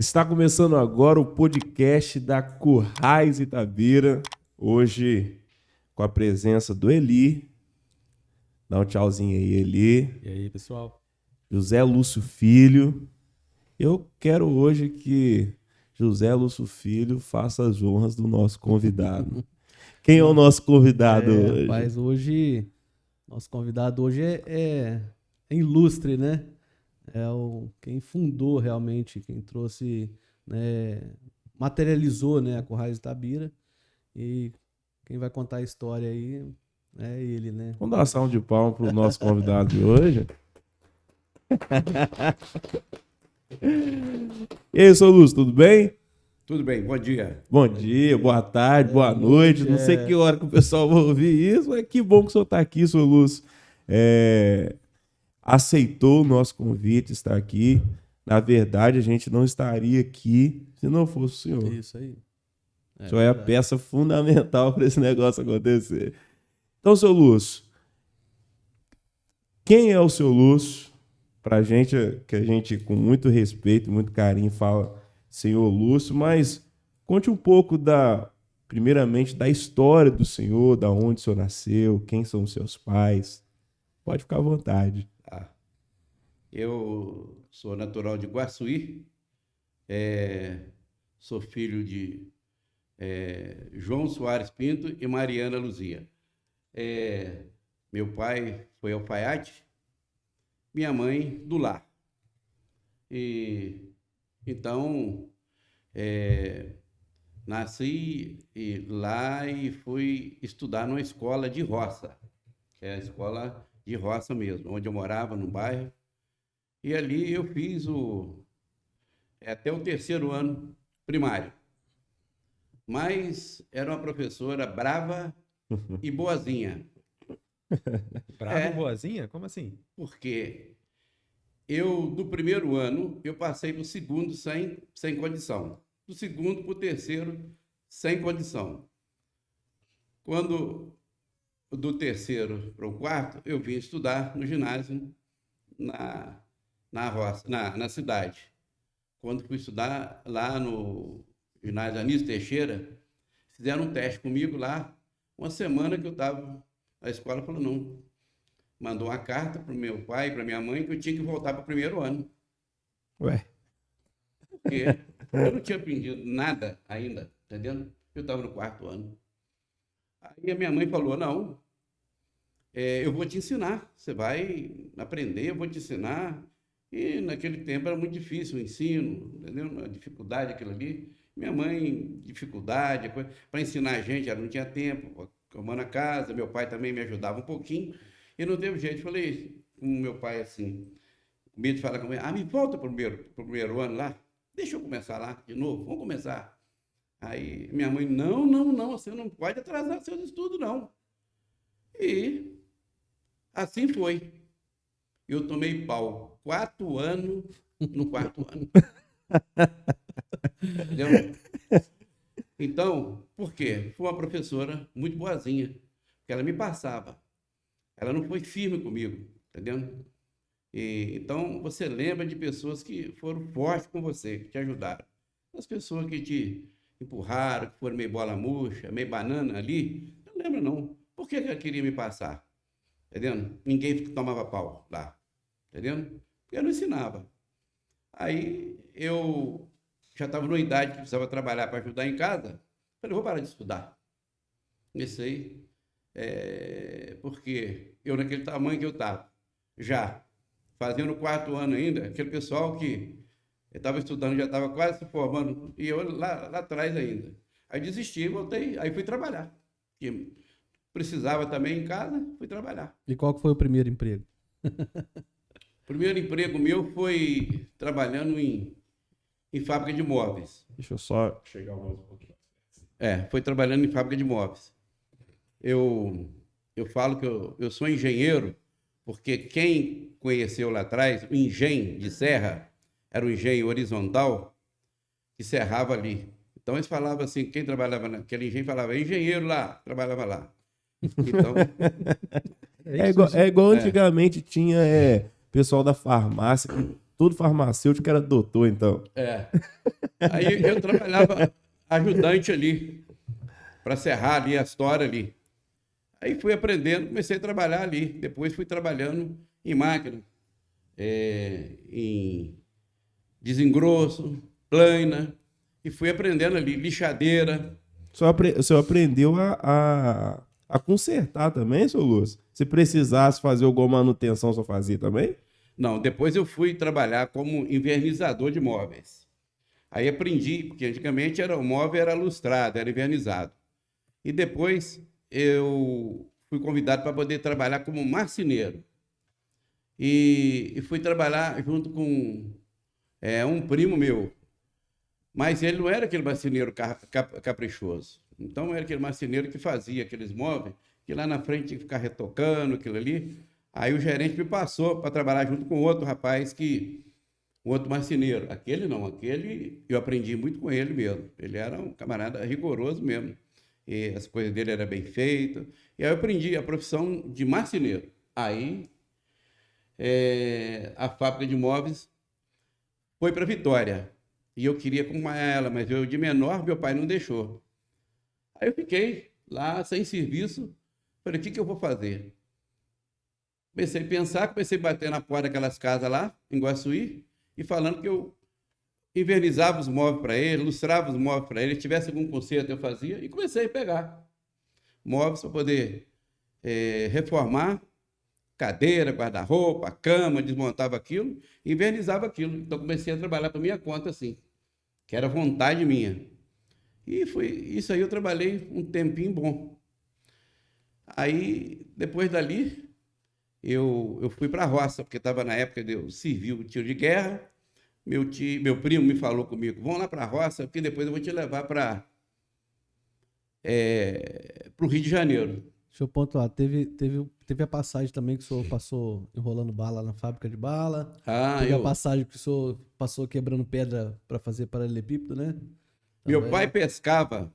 Está começando agora o podcast da Currais Itabira. Hoje com a presença do Eli. Dá um tchauzinho aí, Eli. E aí, pessoal? José Lúcio Filho. Eu quero hoje que José Lúcio Filho faça as honras do nosso convidado. Quem é o nosso convidado hoje? Rapaz, nosso convidado hoje é ilustre, né? Quem fundou realmente, quem trouxe, né, materializou, né, a Currais Itabira. E quem vai contar a história aí é ele, né? Vamos dar uma salva de palmas para o nosso convidado de hoje. E aí, seu Lúcio, tudo bem? Tudo bem, bom dia. Bom dia, boa tarde, boa noite. Não sei que hora que o pessoal vai ouvir isso, mas que bom que o senhor está aqui, seu Lúcio. Aceitou o nosso convite, está aqui. Na verdade, a gente não estaria aqui se não fosse o senhor. Isso aí. O senhor é a peça fundamental para esse negócio acontecer. Então, seu Lúcio, quem é o seu Lúcio? Para a gente, que a gente com muito respeito, muito carinho, fala senhor Lúcio, mas conte um pouco primeiramente, da história do senhor, da onde o senhor nasceu, quem são os seus pais. Pode ficar à vontade. Eu sou natural de Guaçuí, sou filho de João Soares Pinto e Mariana Luzia. Meu pai foi alfaiate, minha mãe do lar. Então, nasci lá e fui estudar numa escola de roça, que é a escola de roça mesmo, onde eu morava, no bairro. E ali eu fiz até o 3º ano primário. Mas era uma professora brava e boazinha. Brava e boazinha? Como assim? Porque do 1º ano, eu passei para o 2º sem condição. Do 2º para o 3º, sem condição. Quando do 3º para o 4º, eu vim estudar no ginásio na roça, na cidade. Quando fui estudar lá no ginásio Anísio Teixeira, fizeram um teste comigo lá. Uma semana que eu estava na escola, falou não. Mandou uma carta para o meu pai e para minha mãe que eu tinha que voltar para o 1º ano. Ué? Porque eu não tinha aprendido nada ainda, entendendo? Eu estava no 4º ano. Aí a minha mãe falou, não, eu vou te ensinar, você vai aprender, eu vou te ensinar. E naquele tempo era muito difícil o ensino, entendeu? Uma dificuldade aquilo ali. Minha mãe, dificuldade, para ensinar a gente, ela não tinha tempo, arrumando a casa, meu pai também me ajudava um pouquinho, e não teve jeito. Falei com meu pai assim, com medo de falar com ele, me volta para o 1º ano lá, deixa eu começar lá de novo, vamos começar. Aí minha mãe, não, você não pode atrasar seus estudos, não. E assim foi. Eu tomei pau 4 anos no 4º ano. Entendeu? Então, por quê? Foi uma professora muito boazinha, porque ela me passava. Ela não foi firme comigo, entendeu? Então, você lembra de pessoas que foram fortes com você, que te ajudaram. As pessoas que te empurraram, que foram meio bola murcha, meio banana ali, não lembro não. Por que ela queria me passar? Entendendo? Ninguém tomava pau lá, entendendo? Porque eu não ensinava. Aí eu já estava numa idade que precisava trabalhar para ajudar em casa. Falei, vou parar de estudar. Isso aí, porque eu naquele tamanho que eu estava, já fazendo o 4º ano ainda, aquele pessoal que estava estudando já estava quase se formando, e eu lá atrás ainda. Aí desisti, voltei, aí fui trabalhar. Porque precisava também em casa, fui trabalhar. E qual que foi o primeiro emprego? O primeiro emprego meu foi trabalhando em fábrica de móveis. Deixa eu só chegar mais um pouquinho. Foi trabalhando em fábrica de móveis. Eu falo que eu sou engenheiro, porque quem conheceu lá atrás, o engenho de serra, era um engenho horizontal, que serrava ali. Então eles falavam assim, quem trabalhava naquele engenho falava, engenheiro lá, trabalhava lá. Então, é igual antigamente tinha pessoal da farmácia que todo farmacêutico era doutor, então. É. Aí eu trabalhava ajudante ali, para serrar ali a história ali. Aí fui aprendendo, comecei a trabalhar ali. Depois fui trabalhando em máquina, em desengrosso, plana, e fui aprendendo ali, lixadeira. O senhor aprendeu a consertar também, seu Lúcio? Se precisasse fazer alguma manutenção, o senhor fazia também? Não, depois eu fui trabalhar como invernizador de móveis. Aí aprendi, porque antigamente o móvel era lustrado, era invernizado. E depois eu fui convidado para poder trabalhar como marceneiro. E fui trabalhar junto com um primo meu. Mas ele não era aquele marceneiro caprichoso. Então era aquele marceneiro que fazia aqueles móveis, que lá na frente tinha que ficar retocando aquilo ali. Aí o gerente me passou para trabalhar junto com outro rapaz, um outro marceneiro. Aquele não, aquele eu aprendi muito com ele mesmo. Ele era um camarada rigoroso mesmo. E as coisas dele eram bem feitas. E aí eu aprendi a profissão de marceneiro. Aí a fábrica de móveis foi para Vitória. E eu queria acompanhar ela, mas eu de menor, meu pai não deixou. Aí eu fiquei lá sem serviço. Falei, o que eu vou fazer? Comecei a pensar, comecei a bater na porta daquelas casas lá, em Guaçuí, e falando que eu invernizava os móveis para ele, lustrava os móveis para ele, se tivesse algum conserto eu fazia, e comecei a pegar móveis para poder reformar, cadeira, guarda-roupa, cama, desmontava aquilo, e invernizava aquilo. Então comecei a trabalhar por minha conta assim, que era vontade minha. E foi isso aí, eu trabalhei um tempinho bom. Aí, depois dali, eu fui para a roça, porque estava na época de eu servir o tiro de guerra. Meu primo me falou comigo, vamos lá para a roça, porque depois eu vou te levar para o Rio de Janeiro. Deixa eu pontuar, teve a passagem também que o senhor passou enrolando bala na fábrica de bala. Teve a passagem que o senhor passou quebrando pedra para fazer paralelepípedo, né? Meu pai pescava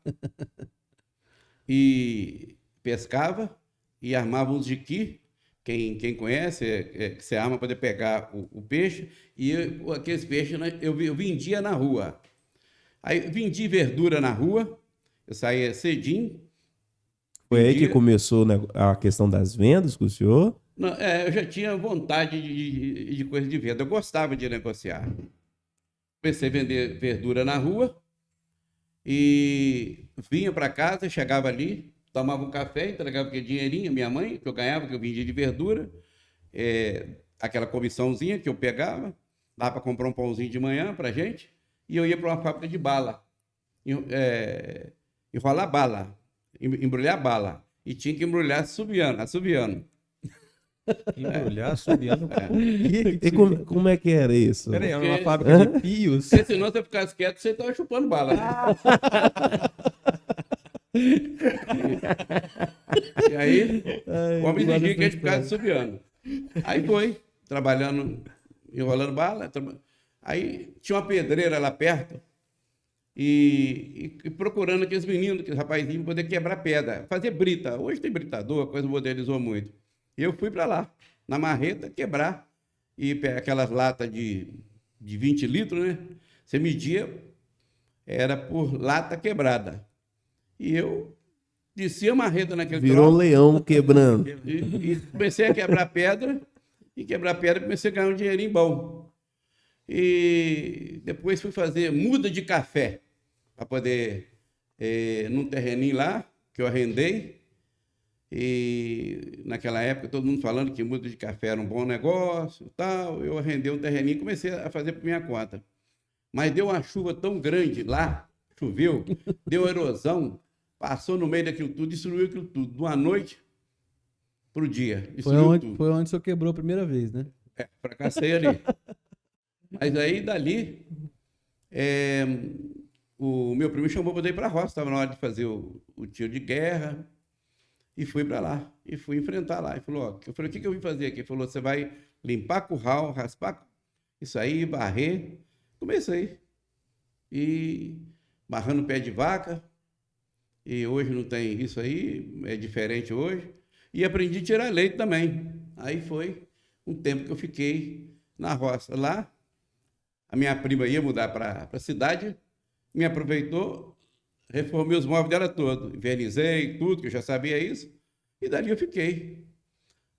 e armava uns jiqui. Quem conhece, que você arma para poder pegar o peixe, e aqueles peixes eu vendia na rua. Aí vendi verdura na rua, eu saía cedinho. Foi aí que começou a questão das vendas com o senhor? Não, eu já tinha vontade de coisa de venda, eu gostava de negociar. Comecei a vender verdura na rua e vinha para casa, chegava ali, tomava um café, entregava aquele dinheirinho, minha mãe, que eu ganhava, que eu vendia de verdura, aquela comissãozinha que eu pegava, dava para comprar um pãozinho de manhã para gente, e eu ia para uma fábrica de bala, enrolar bala, embrulhar bala, e tinha que embrulhar assoviando. Embrulhar, assobiando. E como é que era isso? Peraí, era uma fábrica de pios. Porque senão você ficasse quieto, você estava chupando bala. E aí, o homem exigia que a gente ficasse assobiando. Aí foi, trabalhando, enrolando bala. Aí tinha uma pedreira lá perto e procurando aqueles meninos, aqueles rapazinhos, para poder quebrar pedra, fazer brita. Hoje tem britador, a coisa modernizou muito. E eu fui para lá, na marreta, quebrar. E aquelas latas de 20 litros, né? Você media, era por lata quebrada. E eu desci a marreta naquele Virou um leão quebrando. E comecei a quebrar pedra. E quebrar pedra, comecei a ganhar um dinheirinho bom. E depois fui fazer muda de café, para poder, num terreninho lá, que eu arrendei. E naquela época, todo mundo falando que muda de café era um bom negócio, tal. Eu arrendei um terreninho e comecei a fazer por minha conta. Mas deu uma chuva tão grande lá, choveu, deu erosão, passou no meio daquilo tudo, destruiu aquilo tudo. De uma noite para o dia. Foi onde o senhor quebrou a primeira vez, né? Fracassei ali. Mas aí, dali, o meu primo chamou para ir para a roça, estava na hora de fazer o tiro de guerra. E fui para lá, e fui enfrentar lá. Eu falei, o que eu vim fazer aqui? Ele falou, você vai limpar curral, raspar isso aí, varrer. Comecei. E barrando pé de vaca. E hoje não tem isso aí, é diferente hoje. E aprendi a tirar leite também. Aí foi um tempo que eu fiquei na roça. Lá a minha prima ia mudar para a cidade, me aproveitou, reformei os móveis dela todo, invernizei tudo, que eu já sabia isso, e dali eu fiquei.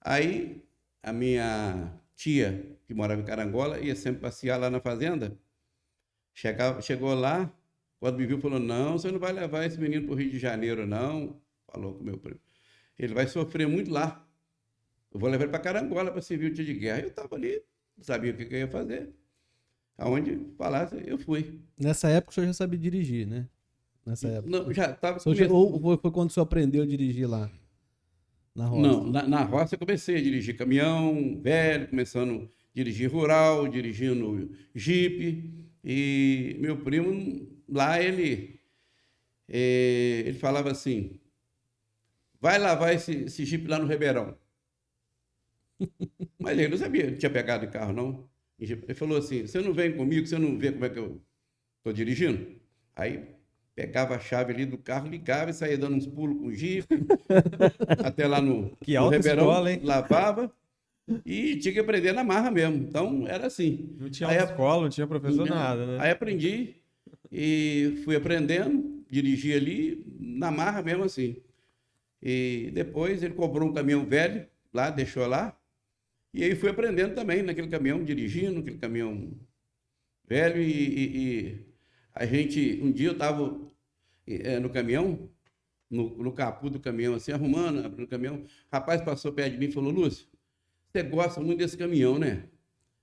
Aí a minha tia, que morava em Carangola, ia sempre passear lá na fazenda, chegou lá, quando me viu, falou, não, você não vai levar esse menino para o Rio de Janeiro, não, falou com o meu primo. Ele vai sofrer muito lá. Eu vou levar ele para Carangola para servir o tiro de guerra. Eu estava ali, não sabia o que eu ia fazer. Aonde falasse, eu fui. Nessa época o senhor já sabia dirigir, né? Nessa época. Não, já estava Ou foi quando o senhor aprendeu a dirigir lá? Na roça? Não, na roça eu comecei a dirigir caminhão velho, começando a dirigir rural, dirigindo jipe. E meu primo, lá ele falava assim, vai lavar esse jipe lá no Ribeirão. Mas ele não sabia, não tinha pegado de carro, não. Ele falou assim, você não vem comigo, você não vê como é que eu estou dirigindo? Aí pegava a chave ali do carro, ligava e saía dando uns pulos com o jipe, até lá no Ribeirão, escola, hein? lavava e tinha que aprender na marra mesmo. Então, era assim. Não tinha Aí, escola, não tinha professor, nada, né? Aí aprendi e fui aprendendo, dirigi ali na marra mesmo assim. E depois ele comprou um caminhão velho lá, deixou lá, e aí fui aprendendo também naquele caminhão, dirigindo aquele caminhão velho e a gente, um dia eu estava no caminhão, no capô do caminhão, assim, arrumando, abrindo o caminhão, o rapaz passou perto de mim e falou, Lúcio, você gosta muito desse caminhão, né?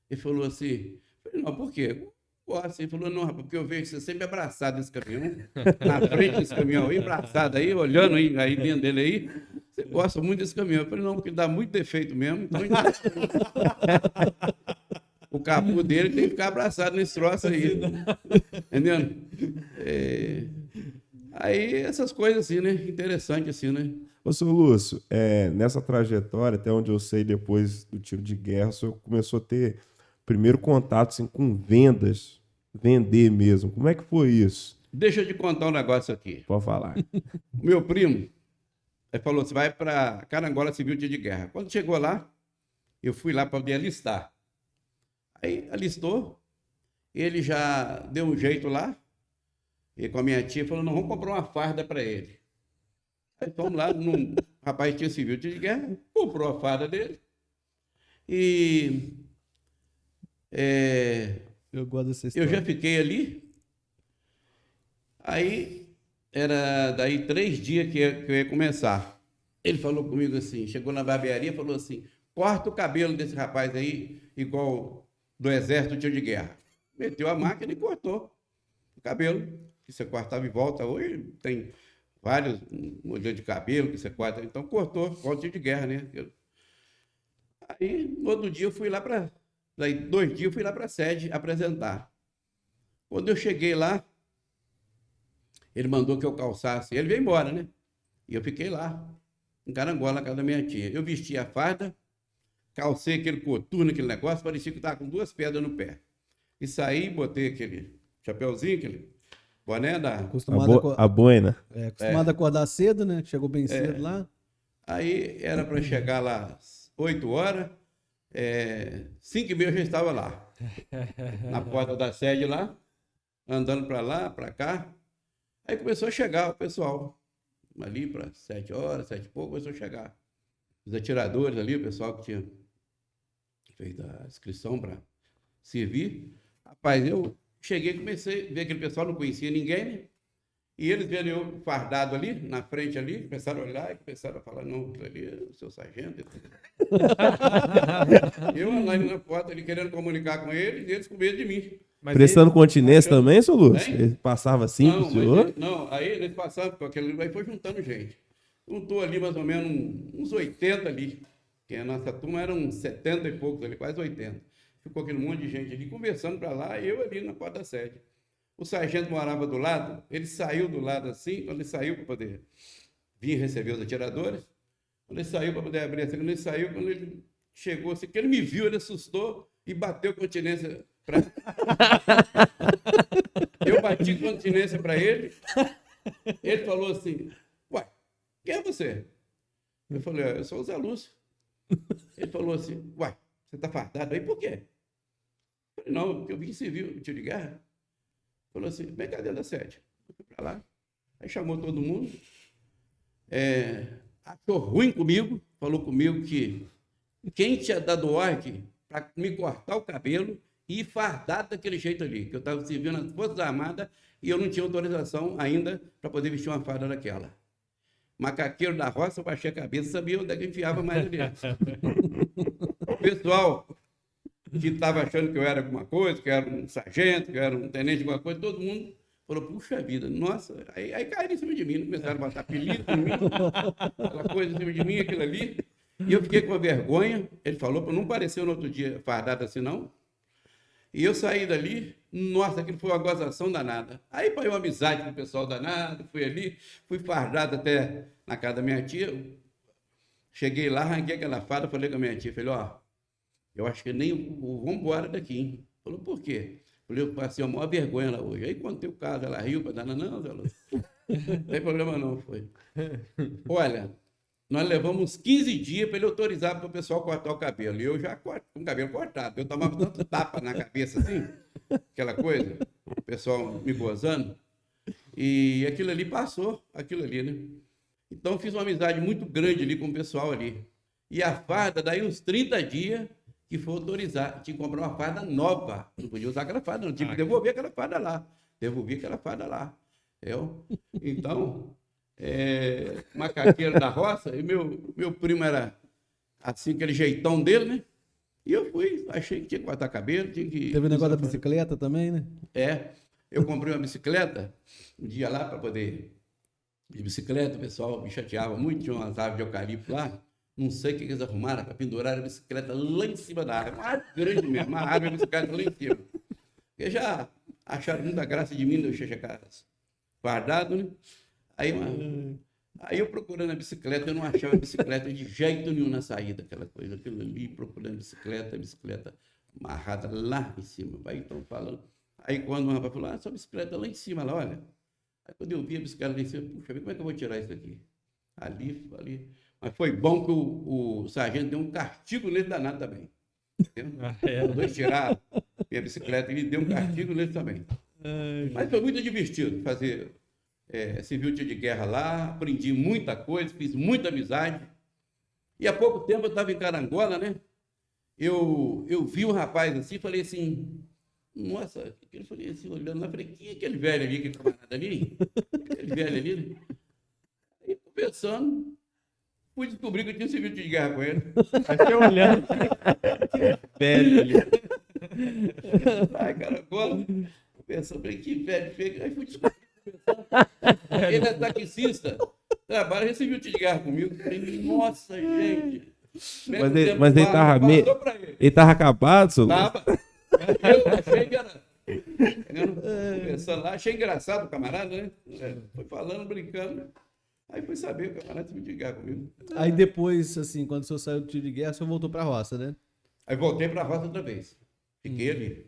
Ele falou assim, eu falei, não, por quê? Eu gosto. Ele falou, não, rapaz, porque eu vejo você sempre abraçado nesse caminhão, na frente desse caminhão aí, abraçado aí, olhando aí dentro dele aí, você gosta muito desse caminhão. Eu falei, não, porque dá muito defeito mesmo, então o capô dele tem que ficar abraçado nesse troço aí. Entendendo? Aí essas coisas assim, né? Interessante assim, né? Ô, seu Lúcio, nessa trajetória, até onde eu sei, depois do tiro de guerra, o senhor começou a ter primeiro contato assim, com vendas, vender mesmo. Como é que foi isso? Deixa eu te contar um negócio aqui. Pode falar. O meu primo, ele falou, você vai para Carangola Civil Tiro de Guerra. Quando chegou lá, eu fui lá para poder alistar. Aí alistou, ele já deu um jeito lá, e com a minha tia falou, não, vamos comprar uma farda para ele. Aí fomos lá, o rapaz tinha civil de guerra, comprou a farda dele, e Eu gosto dessa eu história. já fiquei ali, aí era daí 3 dias que eu ia começar. Ele falou comigo assim, chegou na barbearia e falou assim, corta o cabelo desse rapaz aí, igual do exército tiro de guerra. Meteu a máquina e cortou o cabelo, que você cortava e volta. Hoje tem vários modelos de cabelo que você corta, então cortou, igual tiro de guerra, né? Aí, no outro dia, eu fui lá para... Daí, 2 dias, eu fui lá para a sede apresentar. Quando eu cheguei lá, ele mandou que eu calçasse. Ele veio embora, né? E eu fiquei lá, em Carangola, na casa da minha tia. Eu vesti a farda, calcei aquele coturno, aquele negócio, parecia que estava com 2 pedras no pé. E saí, botei aquele chapeuzinho, aquele boné da... A boina. Acostumado a acordar cedo, né? Chegou bem cedo lá. Aí era para chegar lá às 8 horas, 5h30 eu já estava lá, na porta da sede lá, andando para lá, para cá. Aí começou a chegar o pessoal, ali para 7 horas, 7 e pouco, começou a chegar. Os atiradores ali, o pessoal que tinha feito a inscrição para servir. Rapaz, eu cheguei e comecei a ver aquele pessoal, não conhecia ninguém, né? E eles vendo eu fardado ali, na frente ali, começaram a olhar e começaram a falar, não, aquilo ali é o seu sargento. Eu lá na porta ali querendo comunicar com eles e eles com medo de mim. Mas Prestando ele- continência também, seu Lúcio? Hein? Ele passava assim pro senhor? Não, aí eles passavam com aquele, aí foi juntando gente. Juntou ali mais ou menos uns 80 ali, que a nossa turma era uns 70 e poucos ali, quase 80. Ficou aquele monte de gente ali conversando para lá, e eu ali na porta da sede. O sargento morava do lado, ele saiu do lado assim, quando ele saiu para poder vir receber os atiradores, quando ele saiu para poder abrir assim, quando ele saiu, quando ele chegou assim, que ele me viu, ele assustou e bateu continência para... Eu bati continência para ele, ele falou assim, uai, quem é você? Eu falei, eu sou o Zé Lúcio. Ele falou assim, uai, você está fardado aí por quê? falei, não, porque eu vim civil, tiro de guerra. Falou assim, vem cá dentro da sede. Eu fui para lá. Aí chamou todo mundo. Achou ruim comigo, falou comigo que quem tinha dado ordem para me cortar o cabelo e ir fardado daquele jeito ali, que eu estava servindo nas Forças Armadas e eu não tinha autorização ainda para poder vestir uma farda daquela. Macaqueiro da roça, eu baixei a cabeça, sabia onde é que enfiava mais ali. O pessoal que estava achando que eu era alguma coisa, que eu era um sargento, que eu era um tenente de alguma coisa, todo mundo falou, puxa vida, nossa, aí caíram em cima de mim, começaram a botar apelido em mim, aquela coisa em cima de mim, aquilo ali, e eu fiquei com vergonha. Ele falou para não parecer no outro dia fardado assim, não. E eu saí dali, nossa, aquilo foi uma gozação danada. Aí foi uma amizade com o pessoal danado, fui ali, fui fardado até na casa da minha tia. Cheguei lá, arranquei aquela farda, falei com a minha tia, falei, ó, eu acho que nem vamos embora daqui, hein? Falou, por quê? Falei, eu passei a maior vergonha lá hoje. Aí contei o caso, ela riu, para dar, não, Zé Lúcio, não tem problema não, foi. Olha, nós levamos 15 dias para ele autorizar para o pessoal cortar o cabelo. E eu já com o cabelo cortado. Eu tomava tanto tapa na cabeça assim, aquela coisa, o pessoal me gozando. E aquilo ali passou, aquilo ali, né? Então fiz uma amizade muito grande ali com o pessoal ali. E a farda, daí uns 30 dias que foi autorizar. Tinha que comprar uma farda nova. Não podia usar aquela farda, não. Tinha que devolver aquela farda lá. Devolvi aquela farda lá. Então... macaqueiro da roça, e meu primo era assim, aquele jeitão dele, né? E eu fui, achei que tinha que cortar cabelo, tinha que... Teve o negócio da bicicleta também, né? Eu comprei uma bicicleta um dia lá para poder... De bicicleta, o pessoal me chateava muito, tinha umas árvores de eucalipto lá, não sei o que eles arrumaram para pendurar a bicicleta lá em cima da árvore, uma árvore grande mesmo, uma árvore de bicicleta lá em cima. Porque já acharam muita graça de mim, eu cheguei fardado, né? Aí eu procurando a bicicleta, eu não achava a bicicleta de jeito nenhum na saída, aquela coisa, aquilo ali, procurando a bicicleta amarrada lá em cima. Aí estão falando. Aí quando o rapaz falou, sua bicicleta lá em cima, lá, olha. Aí quando eu vi a bicicleta lá em cima, puxa, como é que eu vou tirar isso aqui? Ali. Mas foi bom que o sargento deu um castigo nele danado também. Os dois tiraram minha bicicleta, ele deu um castigo nele também. Mas foi muito divertido fazer... civil de guerra lá, aprendi muita coisa, fiz muita amizade. E há pouco tempo eu estava em Carangola, né? Eu vi um rapaz assim, falei assim, nossa, eu falei assim, olhando lá, falei, quem é aquele velho ali, aquele camarada ali? Aquele velho ali, né? Aí, conversando, fui descobrir que eu tinha civil de guerra com ele. Aí eu olhando, que velho ali. Ai, Carangola, conversando, falei, que velho feio. Aí fui descobrir. Ele é taxista, trabalha, recebeu de guerra comigo. Falei, nossa, gente. Mas ele tava acabado, seu Lúcio? Tava. Eu achei que era. Conversando lá, achei engraçado o camarada, né? Foi falando, brincando. Aí fui saber, o camarada recebeu de guerra comigo. Aí depois, assim, quando o senhor saiu do tiro de guerra, o senhor voltou pra roça, né? Aí voltei para a roça outra vez. Fiquei ali.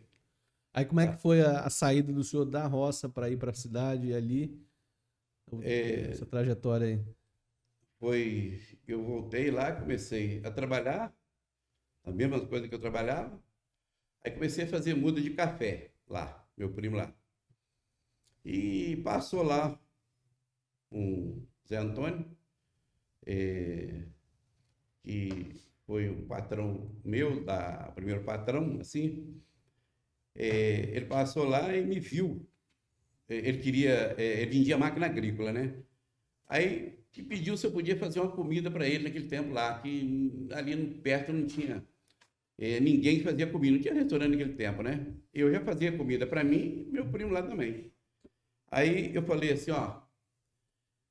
Aí como é que foi a saída do senhor da roça para ir para a cidade ali? Essa trajetória aí. Eu voltei lá, comecei a trabalhar, as mesmas coisas que eu trabalhava. Aí comecei a fazer muda de café lá, meu primo lá. E passou lá um Zé Antônio, que foi um patrão meu, o primeiro patrão, assim. Ele passou lá e me viu. Ele vendia máquina agrícola, né? Aí me pediu se eu podia fazer uma comida para ele naquele tempo lá, que ali perto não tinha ninguém que fazia comida, não tinha restaurante naquele tempo, né? Eu já fazia comida para mim e meu primo lá também. Aí eu falei assim, ó,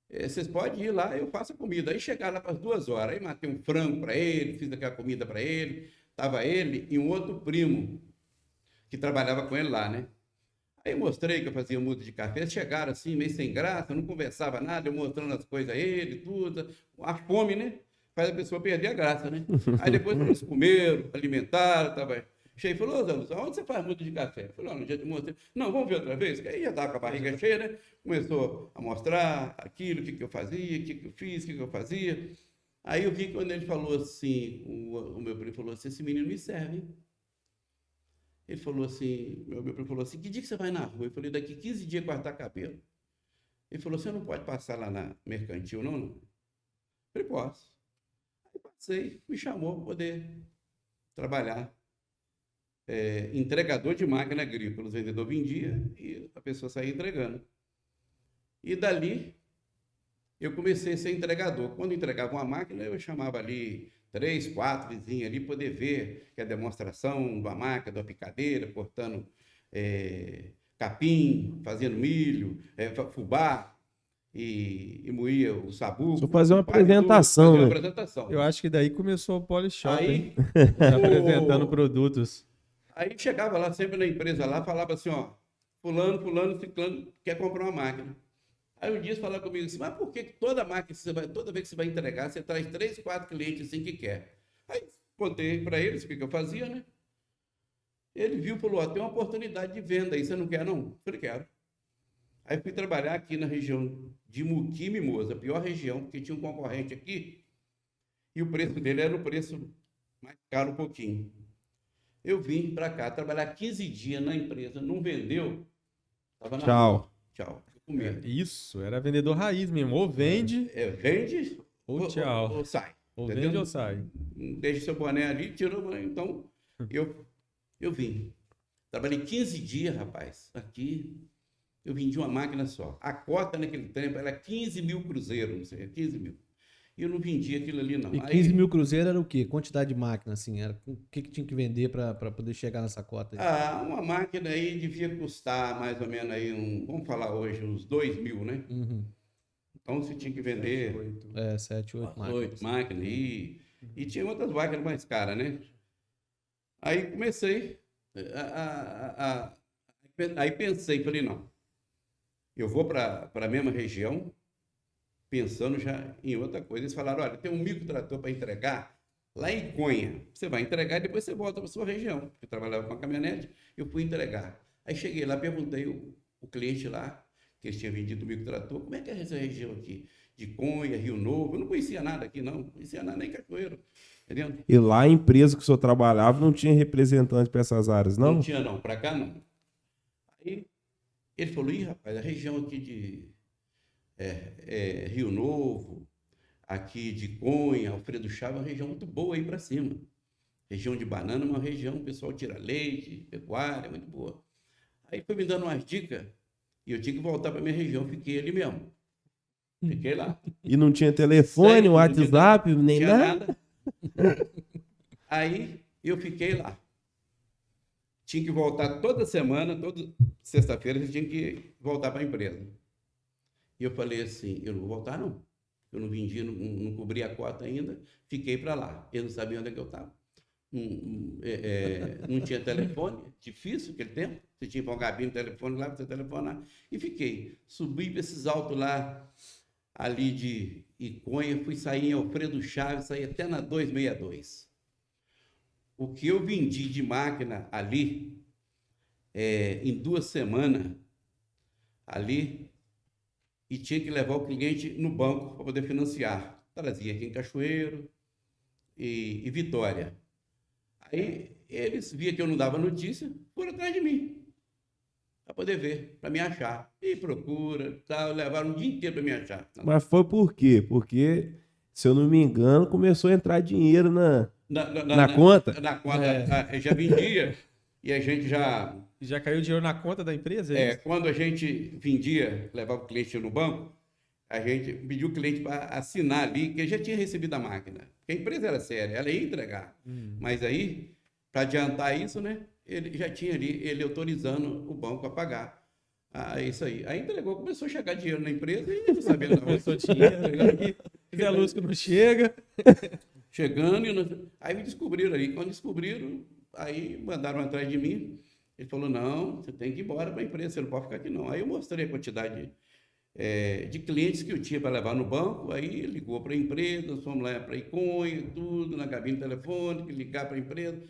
vocês podem ir lá, eu faço a comida. Aí chegaram lá para as 2 horas, aí matei um frango para ele, fiz aquela comida para ele, estava ele e um outro primo que trabalhava com ele lá, né? Aí eu mostrei que eu fazia muda de café, eles chegaram assim, meio sem graça, não conversava nada, eu mostrando as coisas a ele, tudo. A fome, né? Faz a pessoa perder a graça, né? Aí depois eles comeram, alimentaram, tava cheio. Falou, Zé Lúcio, onde você faz muda de café? Eu falei, não, já te mostrei. Não, vamos ver outra vez? Que aí já estava com a barriga cheia, né? Começou a mostrar aquilo, o que eu fazia, o que eu fiz, o que eu fazia. Aí eu vi quando ele falou assim, o meu primo falou assim, esse menino me serve, hein? Ele falou assim, meu primo falou assim, que dia que você vai na rua? Eu falei, daqui 15 dias cortar cabelo. Ele falou, você não pode passar lá na Mercantil, não? Eu falei, posso. Aí passei, me chamou para poder trabalhar. Entregador de máquina agrícola. Os vendedores vendiam e a pessoa saía entregando. E dali, eu comecei a ser entregador. Quando entregava uma máquina, eu chamava ali 3, 4 vizinhos ali, poder ver que a demonstração da máquina, da picadeira, cortando capim, fazendo milho, fubá, e moía o sabugo. Só fazer uma apresentação, fazer uma né? apresentação. Eu acho que daí começou o Polishop, hein? Aí, Apresentando produtos. aí chegava lá, sempre na empresa lá, falava assim, ó, fulano, ciclano, quer comprar uma máquina. Aí um dia eles falaram comigo assim, mas por que toda máquina, toda vez que você vai entregar, você traz 3, 4 clientes assim que quer? Aí contei para eles o que eu fazia, né? Ele viu e falou, ó, tem uma oportunidade de venda aí, você não quer não? Eu falei, quero. Aí fui trabalhar aqui na região de Muqui e Mimoso, a pior região, porque tinha um concorrente aqui, e o preço dele era o preço mais caro um pouquinho. Eu vim para cá trabalhar 15 dias na empresa, não vendeu, tava na Tchau. rua. Tchau. Com medo. Isso, era vendedor raiz mesmo. Ou vende, Vende ou tchau. ou sai. Ou entendeu? vende ou sai. Deixa seu boné ali, tira o boné. Então, eu vim. Trabalhei 15 dias, rapaz, aqui. Eu vendi uma máquina só. A cota naquele tempo era 15 mil cruzeiros, não sei, 15 mil. E eu não vendia aquilo ali, não. E 15 mil cruzeiros era o quê? Quantidade de máquina, assim? Era, o que tinha que vender para poder chegar nessa cota aí? Uma máquina aí devia custar mais ou menos aí, vamos falar hoje, uns 2 mil, né? Uhum. Então você tinha que vender 7, 8 máquinas. 8 máquinas e tinha outras máquinas mais caras, né? Aí comecei, aí pensei, falei, não, eu vou para a mesma região, pensando já em outra coisa. Eles falaram, olha, tem um microtrator para entregar lá em Conha. Você vai entregar e depois você volta para sua região. Eu trabalhava com a caminhonete, eu fui entregar. Aí cheguei lá, perguntei o cliente lá, que eles tinham vendido o microtrator, como é que é essa região aqui? De Conha, Rio Novo, eu não conhecia nada aqui não conhecia nada nem Cachoeiro, entendeu? E lá a empresa que o senhor trabalhava não tinha representante para essas áreas, não? Não tinha não, para cá não. Aí ele falou, ih, rapaz, a região aqui de Rio Novo, aqui de Conha, Alfredo Chaves, é uma região muito boa aí para cima. Região de banana é uma região, o pessoal tira leite, pecuária, muito boa. Aí foi me dando umas dicas e eu tinha que voltar para minha região, fiquei ali mesmo. Fiquei lá. E não tinha telefone, Não WhatsApp, tinha nem tinha nada? Aí eu fiquei lá. Tinha que voltar toda semana, toda sexta-feira, eu tinha que voltar para a empresa. E eu falei assim, eu não vou voltar não. Eu não vendi, não cobri a cota ainda, fiquei para lá. Eu não sabia onde é que eu estava. Não tinha telefone, difícil aquele tempo. Você tinha que pôr um gabinho no telefone lá para você telefonar. E fiquei. Subi para esses altos lá, ali de Iconha, fui sair em Alfredo Chaves, saí até na 262. O que eu vendi de máquina ali, em 2 semanas, ali, e tinha que levar o cliente no banco para poder financiar. Trazia aqui em Cachoeiro e Vitória. Aí eles viam que eu não dava notícia, foram atrás de mim, para poder ver, para me achar. E procura, tal, levaram um dia inteiro para me achar. Mas foi por quê? Porque, se eu não me engano, começou a entrar dinheiro na conta? Na conta, já vendia e a gente já... Já caiu dinheiro na conta da empresa? Quando a gente vendia, levava o cliente no banco, a gente pediu o cliente para assinar ali, que ele já tinha recebido a máquina. Porque a empresa era séria, ela ia entregar. Mas aí, para adiantar isso, né, ele já tinha ali, ele autorizando o banco a pagar. Isso aí. Aí entregou, começou a chegar dinheiro na empresa e não sabia não. Começou dinheiro, Zé Lúcio não chega. Chegando, aí me descobriram aí. Quando descobriram, aí mandaram atrás de mim. Ele falou, não, você tem que ir embora para a empresa, você não pode ficar aqui não. Aí eu mostrei a quantidade de clientes que eu tinha para levar no banco, aí ligou para a empresa, fomos lá para Iconha, tudo, na cabine telefônica, ligar para a empresa.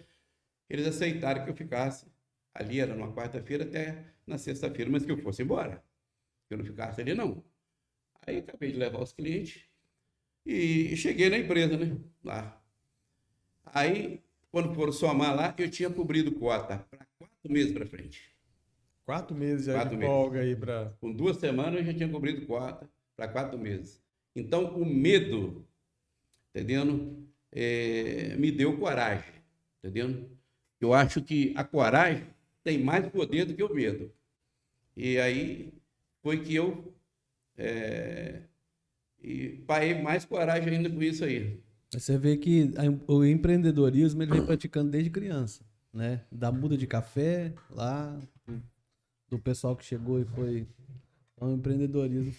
Eles aceitaram que eu ficasse ali, era numa quarta-feira até na sexta-feira, mas que eu fosse embora, que eu não ficasse ali não. Aí acabei de levar os clientes e cheguei na empresa, né, lá. Aí, quando foram somar lá, eu tinha cobrido cota para 4 meses para frente. 4 meses já 4 de meses. folga aí para... Com 2 semanas eu já tinha cobrido para 4 meses. Então, o medo, entendendo? Me deu coragem, entendendo? Eu acho que a coragem tem mais poder do que o medo. E aí foi que eu parei mais coragem ainda com isso aí. Você vê que o empreendedorismo ele vem praticando desde criança, né? Da muda de café lá, do pessoal que chegou e foi... Então, o empreendedorismo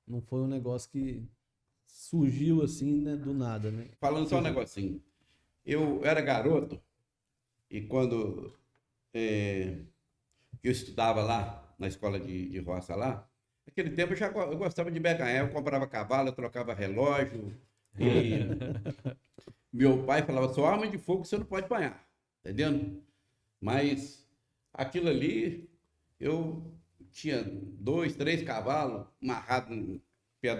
não foi um negócio que surgiu assim, né, do nada, né? Falando só um negocinho. Eu era garoto e quando eu estudava lá, na escola de roça lá, naquele tempo eu gostava de barganhar, eu comprava cavalo, eu trocava relógio e meu pai falava, sua arma de fogo você não pode apanhar, entendendo? Mas aquilo ali, eu tinha 2, 3 cavalos amarrados no pé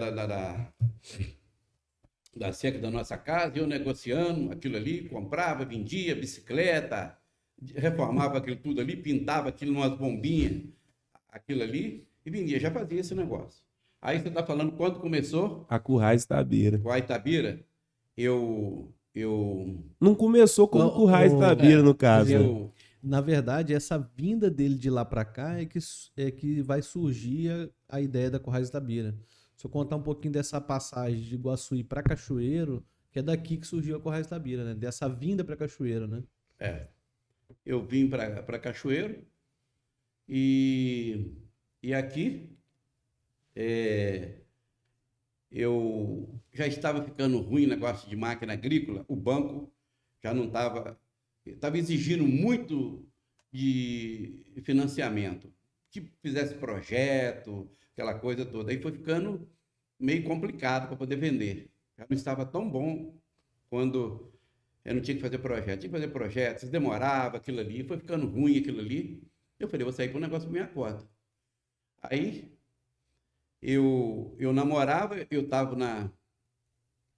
da cerca da nossa casa, eu negociando aquilo ali, comprava, vendia, bicicleta, reformava aquilo tudo ali, pintava aquilo numas bombinhas, aquilo ali, e vendia, já fazia esse negócio. Aí você está falando quando começou? A Currais Itabira. Com a Itabira, eu Não começou como Currais Itabira, no caso. Né? Na verdade, essa vinda dele de lá para cá é que vai surgir a ideia da Currais Itabira. Se eu contar um pouquinho dessa passagem de Iguaçuí para Cachoeiro, que é daqui que surgiu a Currais Itabira, né? Dessa vinda para Cachoeiro, né? Eu vim para Cachoeiro e aqui eu já estava ficando ruim o negócio de máquina agrícola, o banco já não estava exigindo muito de financiamento, que fizesse projeto, aquela coisa toda. Aí foi ficando meio complicado para poder vender. Já não estava tão bom quando eu não tinha que fazer projeto. Tinha que fazer projetos, demorava aquilo ali, foi ficando ruim aquilo ali. Eu falei, vou sair para um negócio por minha conta. Aí eu namorava, eu estava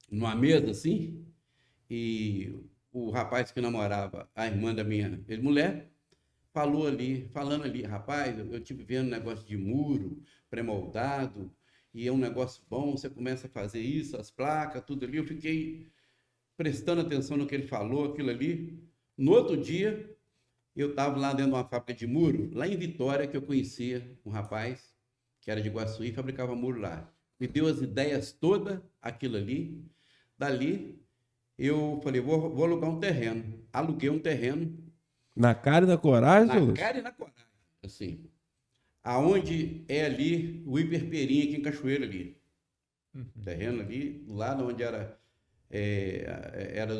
numa mesa assim, e o rapaz que namorava, a irmã da minha ex-mulher, falando ali, rapaz, eu estive vendo um negócio de muro pré-moldado, e é um negócio bom, você começa a fazer isso, as placas, tudo ali. Eu fiquei prestando atenção no que ele falou, aquilo ali. No outro dia, eu estava lá dentro de uma fábrica de muro, lá em Vitória, que eu conhecia um rapaz, que era de Iguaçuí, fabricava muro lá. Me deu as ideias todas, aquilo ali. Dali, eu falei, vou alugar um terreno. Aluguei um terreno. Na cara e na coragem, Na cara e na coragem, assim. Aonde é ali o Hiperperim, aqui em Cachoeiro ali. Terreno ali, lá onde era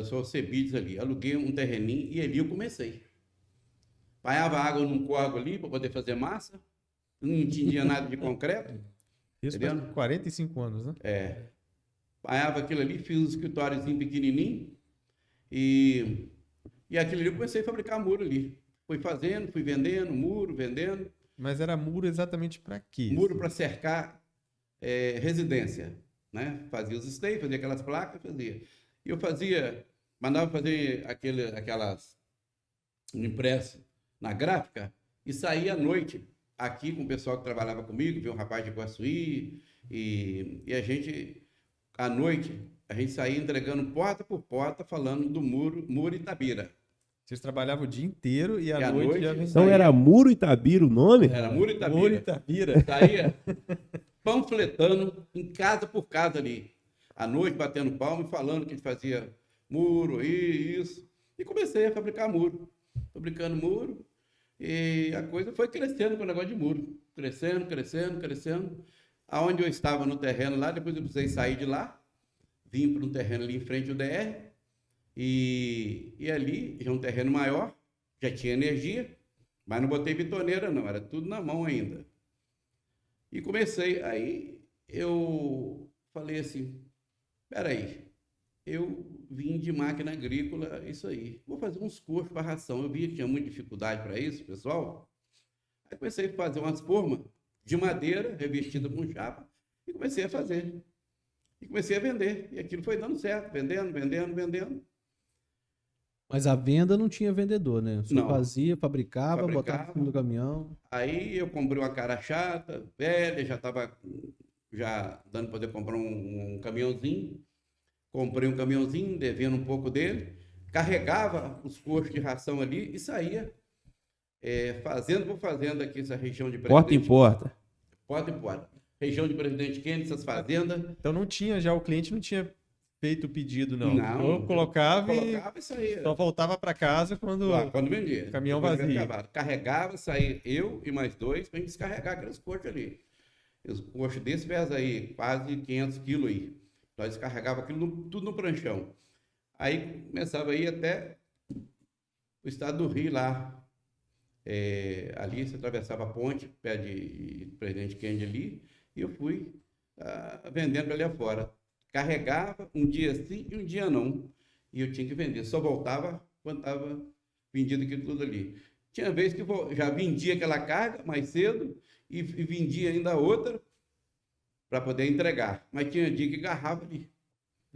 o seu Cebides ali. Aluguei um terreninho e ali eu comecei. Paiava água num córrego ali para poder fazer massa. Não entendia nada de concreto. Isso faz 45 anos, né? Paiava aquilo ali, fiz um escritóriozinho pequenininho e aquilo ali eu comecei a fabricar muro ali. Fui fazendo, fui vendendo, muro, vendendo. Mas era muro exatamente para quê? Muro para cercar residência, né? Fazia os esteios, fazia aquelas placas, fazia. E eu mandava fazer aquelas impresso na gráfica e saía à noite aqui com o pessoal que trabalhava comigo, viu um rapaz de Iguaçuí e a gente, à noite, a gente saía entregando porta por porta, falando do muro Itabira. Vocês trabalhavam o dia inteiro e à à noite já Então era Muro Itabira o nome? Era Muro Itabira. Muro Itabira. Saía panfletando em casa por casa ali. À noite, batendo palma e falando que a gente fazia muro, isso. E comecei a fabricar muro. Fabricando muro. E a coisa foi crescendo com o negócio de muro. Crescendo, crescendo, crescendo. Aonde eu estava no terreno lá, depois eu precisei sair de lá. Vim para um terreno ali em frente ao DR. E ali, já um terreno maior, já tinha energia, mas não botei bitoneira não, era tudo na mão ainda. E comecei, aí eu falei assim, peraí, eu vim de máquina agrícola, isso aí, vou fazer uns cursos para ração. Eu vi que tinha muita dificuldade para isso, pessoal. Aí comecei a fazer umas formas de madeira, revestida com chapa, e comecei a fazer. E comecei a vender, e aquilo foi dando certo, vendendo. Mas a venda não tinha vendedor, né? Você Não. fazia, fabricava, botava Fabricava. em cima do caminhão. Aí eu comprei uma cara chata, velha, já estava já dando para poder comprar um caminhãozinho. Comprei um caminhãozinho, devendo um pouco dele, carregava os coxos de ração ali e saía fazenda por fazenda aqui, essa região de Porta em porta. Porta em porta. Região de Presidente Kennedy, essas fazendas. Então não tinha, já o cliente não tinha feito o pedido, não. Não. Eu colocava E saía. só voltava para casa quando Quando vendia. caminhão Depois vazio. Carregava, saía eu e mais 2 para gente descarregar aqueles coxos ali. Os coxos desse pesa aí quase 500 quilos aí. Nós descarregava aquilo tudo no pranchão. Aí começava a ir até o estado do Rio lá. Ali você atravessava a ponte, pé de Presidente Kennedy ali, e eu fui vendendo ali afora. Carregava um dia sim e um dia não. E eu tinha que vender. Só voltava quando estava vendido aquilo tudo ali. Tinha vezes que eu já vendia aquela carga mais cedo e vendia ainda outra para poder entregar. Mas tinha dia que agarrava ali.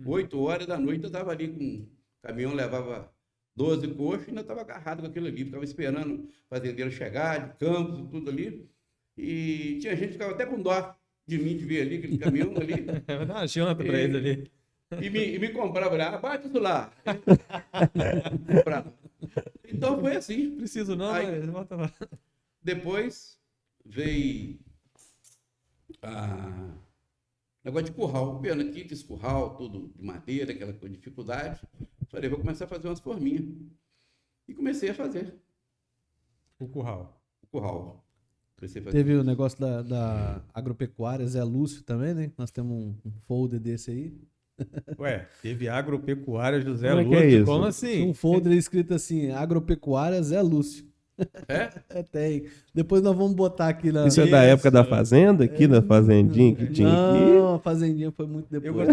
8 horas da noite eu estava ali com o caminhão, levava 12 coxos e ainda estava agarrado com aquilo ali. Ficava esperando o fazendeiro chegar, de campos, tudo ali. E tinha gente que ficava até com dó de mim, de ver ali aquele caminhão ali. Vai dar uma janta para ele ali. E me comprava, bate isso lá. Então foi assim. Preciso não, Aí, mas bota lá. Depois veio negócio de curral. Vendo aqui que esse curral, tudo de madeira, aquela coisa de dificuldade. Falei, vou começar a fazer umas forminhas. E comecei a fazer O curral. o curral. Comecei a fazer. Teve o negócio da agropecuária, Zé Lúcio também, né? Nós temos um folder desse aí. Ué, teve agropecuária José Como é que Lúcio, é isso? como Tem assim? um folder escrito assim, agropecuária Zé Lúcio. Tem. Depois nós vamos botar aqui na... Isso é da época da fazenda, aqui na fazendinha que tinha aqui? Não, a fazendinha foi muito depois.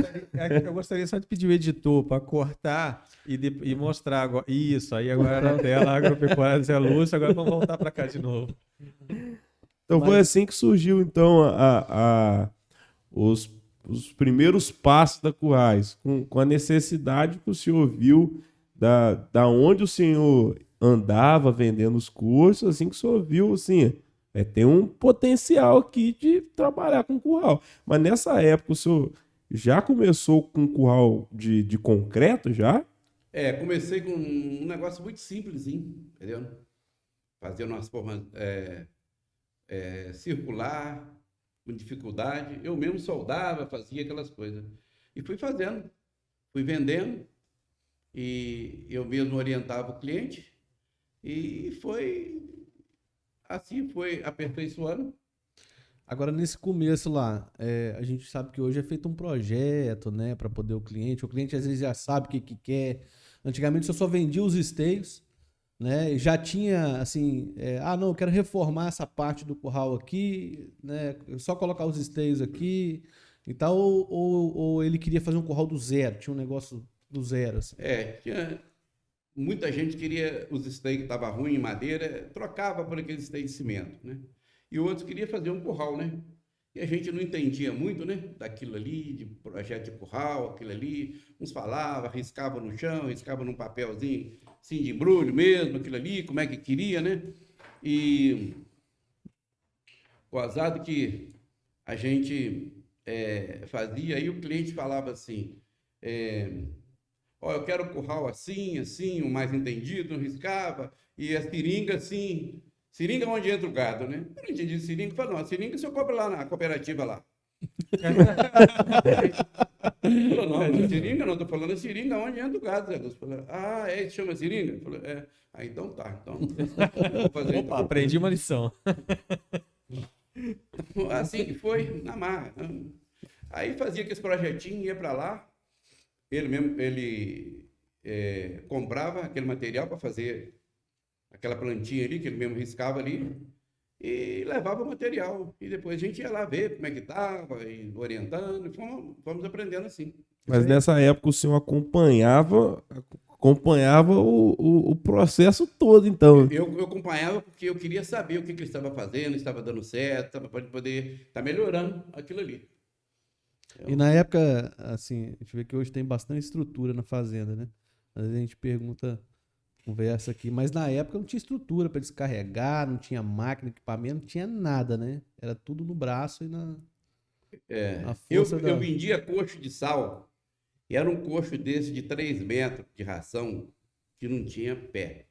Eu gostaria só de pedir o editor para cortar e mostrar agora. Isso, aí agora na tela, agropecuária José Lúcio, agora vamos voltar para cá de novo. Então foi assim que surgiu então os primeiros passos da Currais, com a necessidade que o senhor viu da onde o senhor andava vendendo os cursos, assim que o senhor viu, assim, tem um potencial aqui de trabalhar com curral. Mas nessa época o senhor já começou com curral de concreto já? Comecei com um negócio muito simplesinho, entendeu? Fazendo umas formas circular, com dificuldade. Eu mesmo soldava, fazia aquelas coisas. E fui fazendo, fui vendendo, e eu mesmo orientava o cliente, e foi assim, foi aperfeiçoando. Agora, nesse começo lá, a gente sabe que hoje é feito um projeto, né, para poder o cliente às vezes já sabe o que quer. Antigamente você só vendia os esteios, né, e já tinha assim, não, eu quero reformar essa parte do curral aqui, né, só colocar os esteios aqui e tal, ou ele queria fazer um curral do zero, tinha um negócio do zero, assim. Tinha muita gente queria os esteios que estavam ruins em madeira, trocava por aqueles esteios de cimento, né? E outros queriam fazer um curral, né? E a gente não entendia muito, né? Daquilo ali, de projeto de curral, aquilo ali. Uns falavam, riscavam no chão, riscavam num papelzinho, assim, de embrulho mesmo, aquilo ali, como é que queria, né? E gozado que a gente fazia, aí o cliente falava assim, eu quero curral assim, assim, o mais entendido, não riscava, e a seringa assim, seringa onde entra o gado, né? Eu não entendi seringa, eu falei, não, a seringa o senhor compra lá na cooperativa lá. Falou, não, seringa não, estou falando seringa onde entra o gado, Zé Lúcio. Falei, isso chama seringa? Falei, então tá, então vou fazer. Opa, aprendi uma lição. Assim que foi, na marra. Aí fazia aquele projetinho, ia para lá, ele mesmo, comprava aquele material para fazer aquela plantinha ali, que ele mesmo riscava ali, e levava o material. E depois a gente ia lá ver como é que estava, e orientando, e fomos aprendendo assim. Mas nessa época o senhor acompanhava o processo todo, então. Eu acompanhava porque eu queria saber o que ele estava fazendo, estava dando certo, para poder estar melhorando aquilo ali. E na época, assim, a gente vê que hoje tem bastante estrutura na fazenda, né? Às vezes a gente pergunta conversa aqui, mas na época não tinha estrutura para descarregar, não tinha máquina, equipamento, não tinha nada, né? Era tudo no braço e na Eu, força eu vendia coxo de sal, e era um coxo desse de 3 metros de ração, que não tinha pé.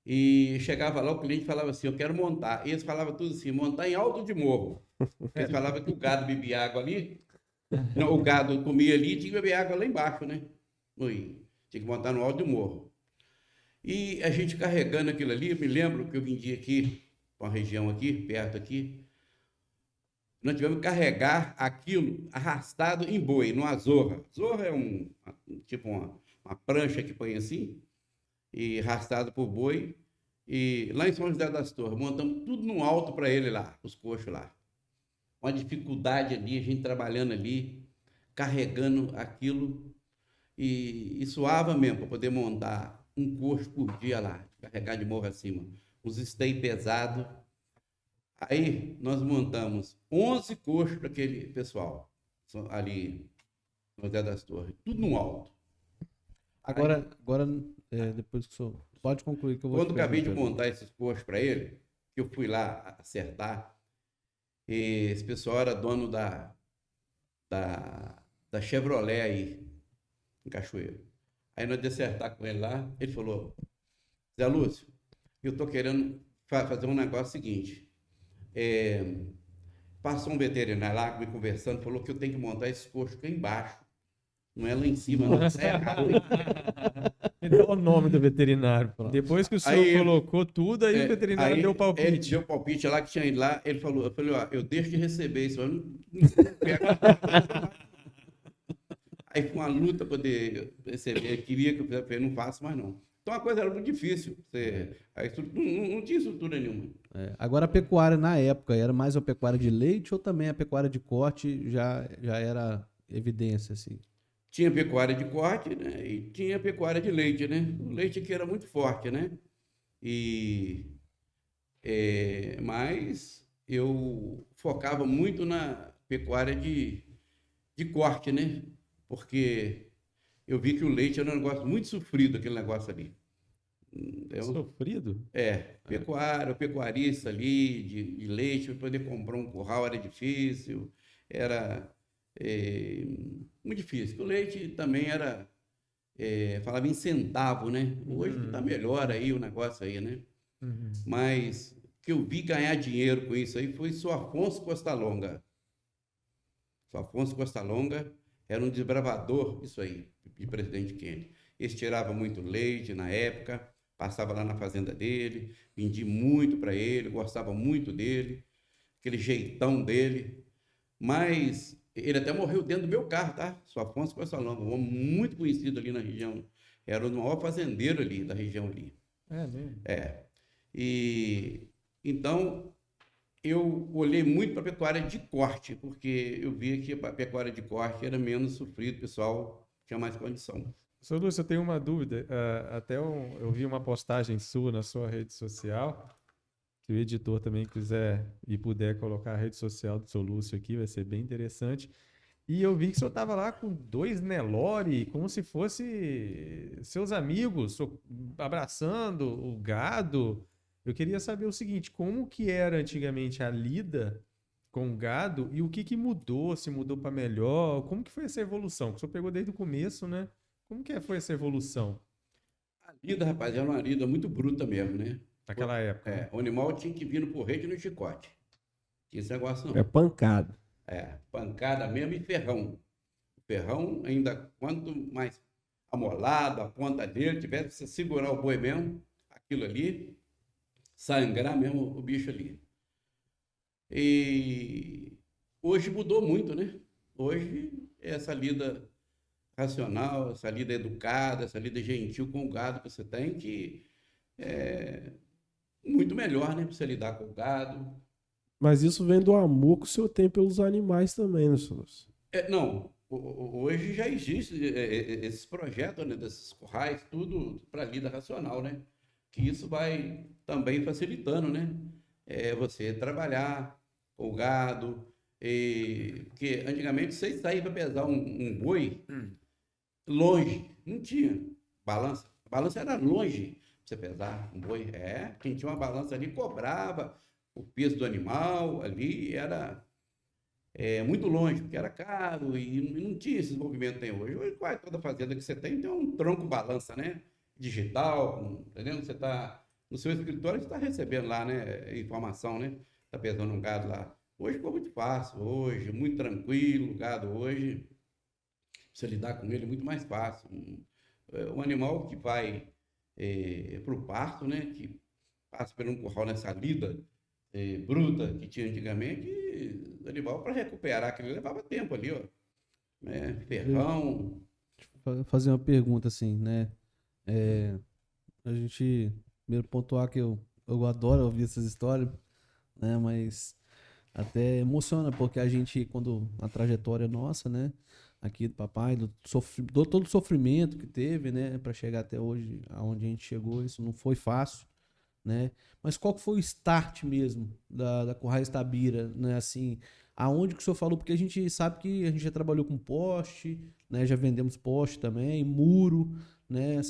E chegava lá, o cliente falava assim, eu quero montar. E eles falavam tudo assim, montar em alto de morro. Eles falavam que o gado bebia água ali, não, o gado comia ali e tinha que beber água lá embaixo, né? Tinha que montar no alto de morro. E a gente carregando aquilo ali, eu me lembro que eu vendia aqui, uma região aqui, perto aqui, nós tivemos que carregar aquilo arrastado em boi, numa zorra. Zorra é tipo uma prancha que põe assim, e arrastado por boi. E lá em São José das Torres, montamos tudo no alto para ele lá, os coxos lá. Uma dificuldade ali, a gente trabalhando ali, carregando aquilo, e suava mesmo para poder montar um coxo por dia lá, carregar de morro acima. Uns esteio pesados. Aí nós montamos 11 coxos para aquele pessoal, ali no José das Torres, tudo no alto. Agora depois que o senhor... Pode concluir que eu vou Quando te acabei de perguntar. montar esses coxos para ele, que eu fui lá acertar, e esse pessoal era dono da Chevrolet aí, em Cachoeiro. Aí nós de acertar com ele lá, ele falou, Zé Lúcio, eu estou querendo fazer um negócio seguinte, passou um veterinário lá me conversando, falou que eu tenho que montar esse coxo aqui embaixo, não é lá em cima, não, isso é errado. Me dá o nome do veterinário. Depois que o senhor Aí ele- colocou tudo, aí o veterinário Aí deu ele palpite. deu palpite lá que tinha ido lá, ele falou, eu falei, ó, eu deixo de receber isso, eu não pego. Aí foi uma luta para poder receber, ele queria que eu fizesse, eu falei, não faço mais não. Então a coisa era muito difícil, não tinha estrutura nenhuma. Agora a pecuária na época era mais a pecuária de leite ou também a pecuária de corte já era evidência, assim? Tinha pecuária de corte, né? E tinha pecuária de leite, né? O leite aqui era muito forte, né? Mas eu focava muito na pecuária de corte, né? Porque eu vi que o leite era um negócio muito sofrido, aquele negócio ali. Entendeu? Sofrido? O pecuarista ali de leite, para poder comprar um curral era difícil, era muito difícil. O leite também era, falava em centavo, né? Hoje está melhor aí o negócio aí, né? Mas que eu vi ganhar dinheiro com isso aí foi o Afonso Costa Longa. O Afonso Costa Longa era um desbravador, isso aí, de Presidente Kennedy. Esse tirava muito leite na época, passava lá na fazenda dele, vendi muito para ele, gostava muito dele, aquele jeitão dele. Mas ele até morreu dentro do meu carro, tá? Sou Afonso Costa Longa, um homem muito conhecido ali na região. Era o maior fazendeiro ali, da região ali. É mesmo? E então eu olhei muito para a pecuária de corte, porque eu via que a pecuária de corte era menos sofrida, o pessoal tinha mais condição. Sr. Lúcio, eu tenho uma dúvida. Eu vi uma postagem sua na sua rede social. Se o editor também quiser e puder colocar a rede social do Sr. Lúcio aqui, vai ser bem interessante. E eu vi que o senhor estava lá com 2 Nelore, como se fosse seus amigos, abraçando o gado. Eu queria saber o seguinte, como que era antigamente a lida com o gado e o que mudou, se mudou para melhor, como que foi essa evolução? Porque o senhor pegou desde o começo, né? Como que foi essa evolução A lida, rapaz, era uma lida muito bruta mesmo, né? naquela época? O animal tinha que vir no porrete e no chicote. Tinha esse negócio não. É pancada. Pancada mesmo e ferrão. O ferrão, ainda quanto mais amolado, a ponta dele, tivesse que você segurar o boi mesmo, aquilo ali, sangrar mesmo o bicho ali. E hoje mudou muito, né? Hoje, essa lida racional, essa lida educada, essa lida gentil com o gado que você tem, que é muito melhor, né? Pra você lidar com o gado. Mas isso vem do amor que o senhor tem pelos animais também, né, senhor? Não, hoje já existe esses projetos, né, desses currais, tudo para lida racional, né? Que isso vai também facilitando, né? Você trabalhar com o gado, porque antigamente você saía para pesar um boi longe, não tinha balança, A balança era longe pra você pesar um boi. Quem tinha uma balança ali cobrava o peso do animal, ali era muito longe, porque era caro e não tinha esse desenvolvimento que tem hoje. Hoje quase toda fazenda que você tem um tronco balança, né? Digital, entendeu? Você está no seu escritório, você está recebendo lá, né? Informação, né? Está pesando um gado lá. Hoje ficou muito fácil, hoje, muito tranquilo, o gado hoje, você lidar com ele é muito mais fácil. Um animal que vai para o parto, né? Que passa por um curral nessa lida bruta que tinha antigamente, o animal para recuperar aquilo levava tempo ali, ó. Né? Ferrão. Fazer uma pergunta assim, né? A gente, primeiro pontuar que eu adoro ouvir essas histórias, né? Mas até emociona, porque a gente, quando a trajetória nossa, né? Aqui do papai, do todo o sofrimento que teve, né? Para chegar até hoje, aonde a gente chegou, isso não foi fácil, né? Mas qual que foi o start mesmo da Currais Tabira, né? Assim, aonde que o senhor falou? Porque a gente sabe que a gente já trabalhou com poste, né? Já vendemos poste também, muro, né?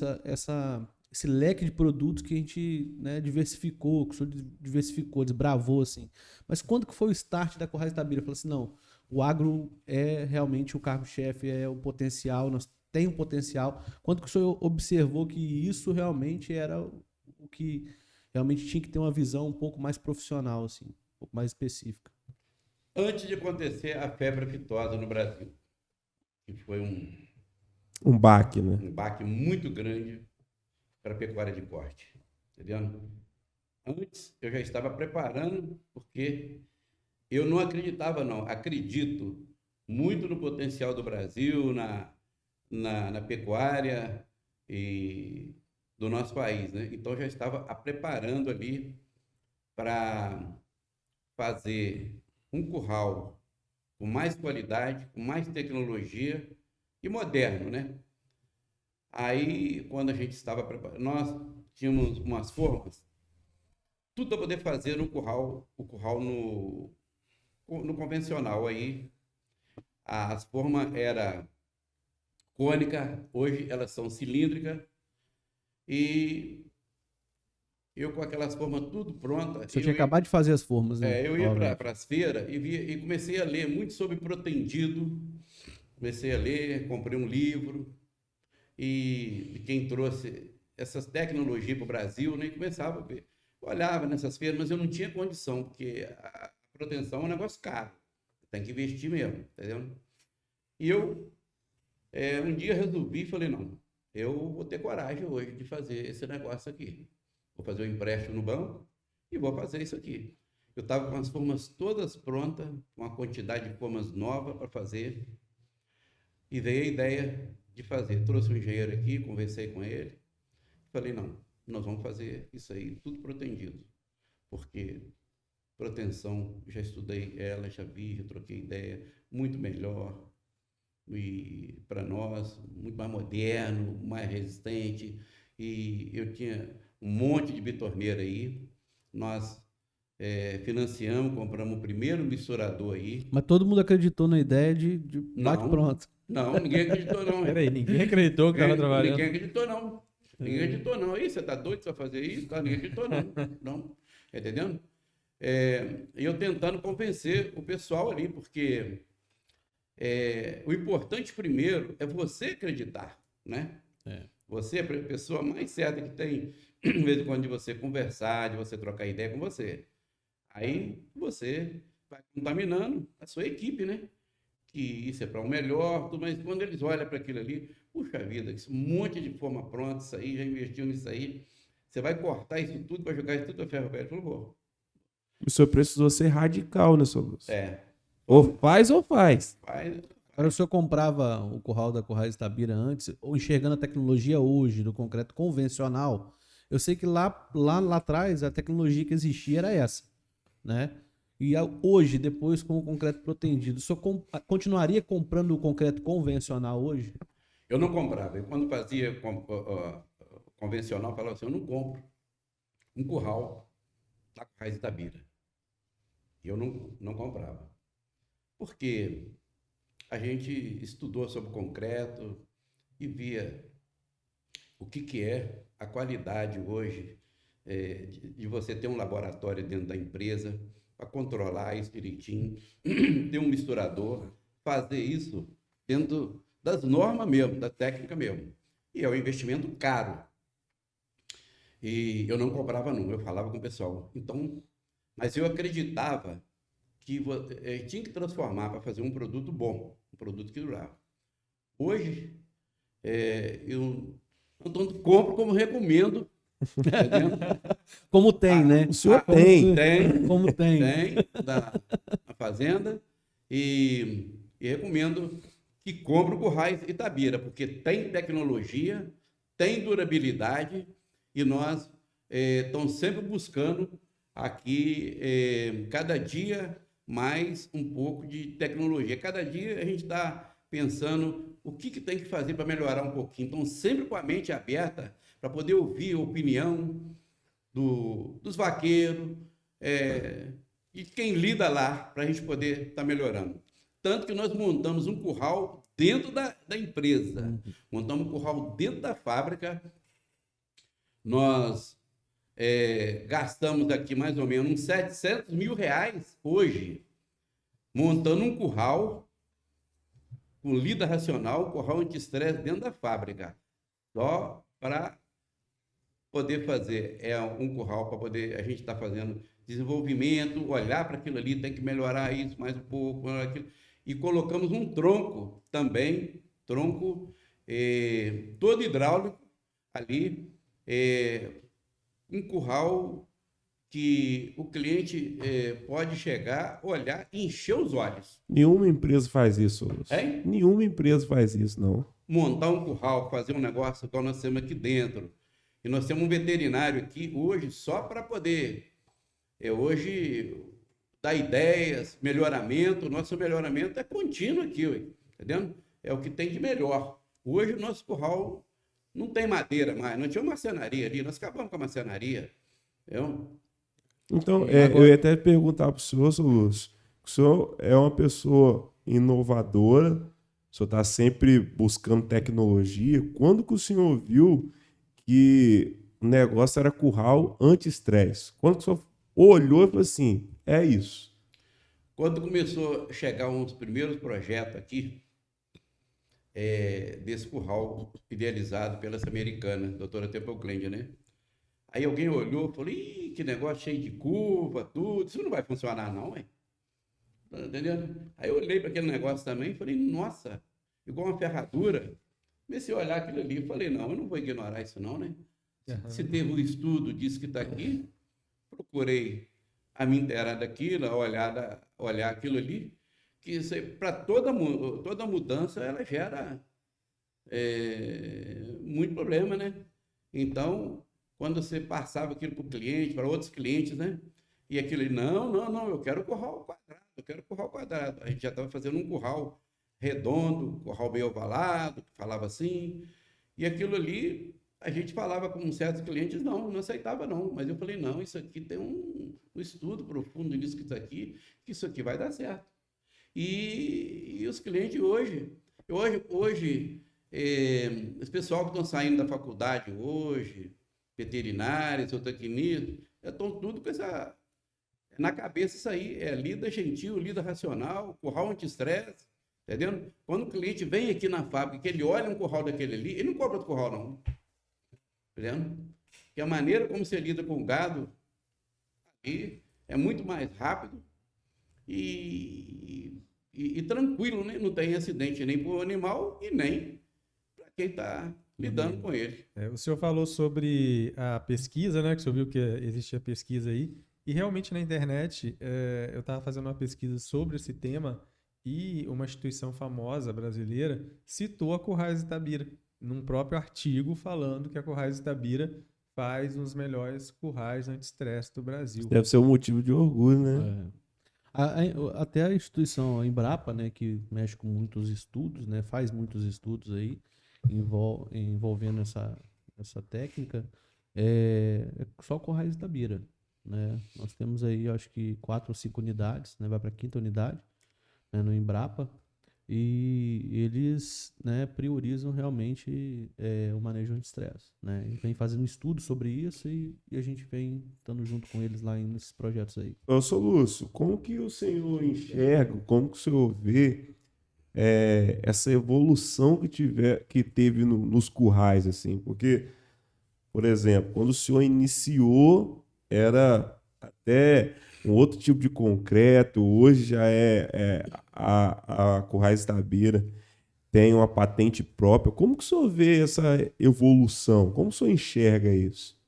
Esse leque de produtos que a gente, né, diversificou, que o senhor diversificou, desbravou, assim. Mas quando que foi o start da Currais Tabira? Falou assim, não, o agro é realmente o cargo-chefe, é o potencial, nós tem um potencial. Quando que o senhor observou que isso realmente era o que realmente tinha que ter uma visão um pouco mais profissional, assim, um pouco mais específica? Antes de acontecer a febre aftosa no Brasil, que foi Um baque, né? um baque muito grande para a pecuária de corte, entendeu? Antes eu já estava preparando, porque eu não acreditava, não. Acredito muito no potencial do Brasil, na pecuária e do nosso país, né? Então já estava a preparando ali para fazer um curral com mais qualidade, com mais tecnologia e moderno, né? Aí, quando a gente estava preparando, nós tínhamos umas formas, tudo para poder fazer no curral, o curral no convencional. Aí, as formas eram cônica, hoje elas são cilíndricas, e eu com aquelas formas tudo pronta, O senhor tinha acabado de fazer as formas, né? eu ia para as feiras e comecei a ler muito sobre protendido, comecei a ler, comprei um livro, e quem trouxe essas tecnologias para o Brasil, né, começava a ver. Eu olhava nessas feiras, mas eu não tinha condição, porque a proteção é um negócio caro, tem que investir mesmo, entendeu? E eu, um dia resolvi, falei, não, eu vou ter coragem hoje de fazer esse negócio aqui. Vou fazer um empréstimo no banco e vou fazer isso aqui. Eu estava com as formas todas prontas, com uma quantidade de formas novas para fazer, e veio a ideia de fazer. Trouxe um engenheiro aqui, conversei com ele, falei, não, nós vamos fazer isso aí, tudo protendido, porque proteção, já estudei ela, já vi, já troquei ideia, muito melhor, e para nós, muito mais moderno, mais resistente, e eu tinha um monte de bitorneira aí, nós financiamos, compramos o primeiro misturador aí. Mas todo mundo acreditou na ideia de bate Não, pronto. não, ninguém acreditou não. Peraí, ninguém acreditou que estava trabalhando. Ninguém acreditou não. Ninguém acreditou não. Aí, você tá doido, você vai fazer isso? Tá? Ninguém acreditou não. Não, entendendo? E eu tentando convencer o pessoal ali, porque o importante primeiro é você acreditar, né? Você é a pessoa mais certa que tem, de vez em quando, de você conversar, de você trocar ideia com você. Aí você vai contaminando a sua equipe, né? Que isso é para o melhor, mas quando eles olham para aquilo ali, puxa vida, um monte de forma pronta, isso aí, já investiu nisso aí, você vai cortar isso tudo para jogar isso tudo a ferro velho. Falou, pô. O senhor precisou ser radical nessa luz. Ou faz ou faz. Agora, o senhor comprava o curral da Currais Tabira antes, ou enxergando a tecnologia hoje do concreto convencional, eu sei que lá atrás a tecnologia que existia era essa, né? E hoje, depois com o concreto protendido, o senhor continuaria comprando o concreto convencional hoje? Eu não comprava. Eu, quando fazia convencional, falava assim, eu não compro um curral da Currais Tabira. E eu não comprava. Porque a gente estudou sobre concreto e via o que que é a qualidade hoje de você ter um laboratório dentro da empresa para controlar isso direitinho, ter um misturador, fazer isso dentro das normas mesmo, da técnica mesmo. E é um investimento caro. E eu não cobrava não, eu falava com o pessoal. Então, mas eu acreditava que tinha que transformar para fazer um produto bom, um produto que durava. Hoje, eu não tanto compro como recomendo. Entendeu? Como tem, né? O senhor tem. Como tem. Tem da fazenda e recomendo que compre o Currais Itabira, porque tem tecnologia, tem durabilidade e nós estamos sempre buscando aqui, cada dia mais um pouco de tecnologia. Cada dia a gente está pensando o que tem que fazer para melhorar um pouquinho. Então, sempre com a mente aberta para poder ouvir a opinião dos vaqueiros, de quem lida lá, para a gente poder estar melhorando. Tanto que nós montamos um curral dentro da empresa, montamos um curral dentro da fábrica, nós gastamos aqui mais ou menos uns 700 mil reais hoje, montando um curral com lida racional, um curral anti-estresse dentro da fábrica, só para poder fazer um curral para poder a gente estar fazendo desenvolvimento, olhar para aquilo ali, tem que melhorar isso mais um pouco, aquilo. E colocamos um tronco também, todo hidráulico ali, um curral que o cliente pode chegar, olhar e encher os olhos. Nenhuma empresa faz isso, Lúcio. Hein? Nenhuma empresa faz isso, não. Montar um curral, fazer um negócio igual nós temos aqui dentro. E nós temos um veterinário aqui hoje só para poder, hoje, dar ideias, melhoramento. O nosso melhoramento é contínuo aqui, entendeu? É o que tem de melhor. Hoje o nosso curral não tem madeira mais, não tinha uma marcenaria ali, nós acabamos com a marcenaria. Entendeu? Então, eu ia até perguntar para o senhor, seu Lúcio, o senhor é uma pessoa inovadora, o senhor está sempre buscando tecnologia. Quando que o senhor viu que o negócio era curral anti-estresse? Quando que o senhor olhou e falou assim, é isso? Quando começou a chegar um dos primeiros projetos aqui, desse curral idealizado pela essa americana, doutora Temple Glend, né? Aí alguém olhou e falou, ih, que negócio cheio de curva, tudo, isso não vai funcionar não, hein? Tá entendendo? Aí eu olhei para aquele negócio também e falei, nossa, igual uma ferradura. Comecei a olhar aquilo ali e falei, não, eu não vou ignorar isso não, né? Se teve um estudo disso que está aqui, procurei a me inteirar daquilo, olhar aquilo ali, que para toda mudança ela gera muito problema, né? Então, quando você passava aquilo para o cliente, para outros clientes, né? E aquilo ali, não, eu quero curral quadrado, A gente já estava fazendo um curral redondo, curral meio ovalado, que falava assim, e aquilo ali, a gente falava com certos clientes, não aceitava não, mas eu falei, não, isso aqui tem um estudo profundo nisso que está aqui, que isso aqui vai dar certo. E os clientes hoje os pessoal que estão saindo da faculdade hoje, veterinários, zootecnistas, estão tudo com essa na cabeça isso aí, lida gentil, lida racional, curral anti-estresse, entendeu? Quando o cliente vem aqui na fábrica, que ele olha um curral daquele ali, ele não compra outro curral não, entendeu? Que a maneira como você lida com o gado aqui é muito mais rápido e tranquilo, né? Não tem acidente nem para o animal e nem para quem está lidando com ele. O senhor falou sobre a pesquisa, né? Que o senhor viu que existia pesquisa aí. E realmente na internet, eu estava fazendo uma pesquisa sobre esse tema e uma instituição famosa brasileira citou a Currais Itabira, num próprio artigo falando que a Currais Itabira faz uns melhores currais anti-estresse do Brasil. Deve ser um motivo de orgulho, né? Até a instituição Embrapa, né, que mexe com muitos estudos, né, faz muitos estudos aí envolvendo essa técnica, só Currais Itabira, né? Nós temos aí, acho que 4 ou 5 unidades, né, vai para a 5ª unidade, né, no Embrapa, e eles, né, priorizam realmente o manejo anti-estresse, né? E vem fazendo estudo sobre isso e a gente vem estando junto com eles lá nesses projetos aí. Ô, Sr. Lúcio, como que o senhor enxerga, como que o senhor vê essa evolução que teve nos currais, assim? Porque, por exemplo, quando o senhor iniciou, era até um outro tipo de concreto, hoje já a Currais Tabira tem uma patente própria. Como que o senhor vê essa evolução? Como o senhor enxerga isso?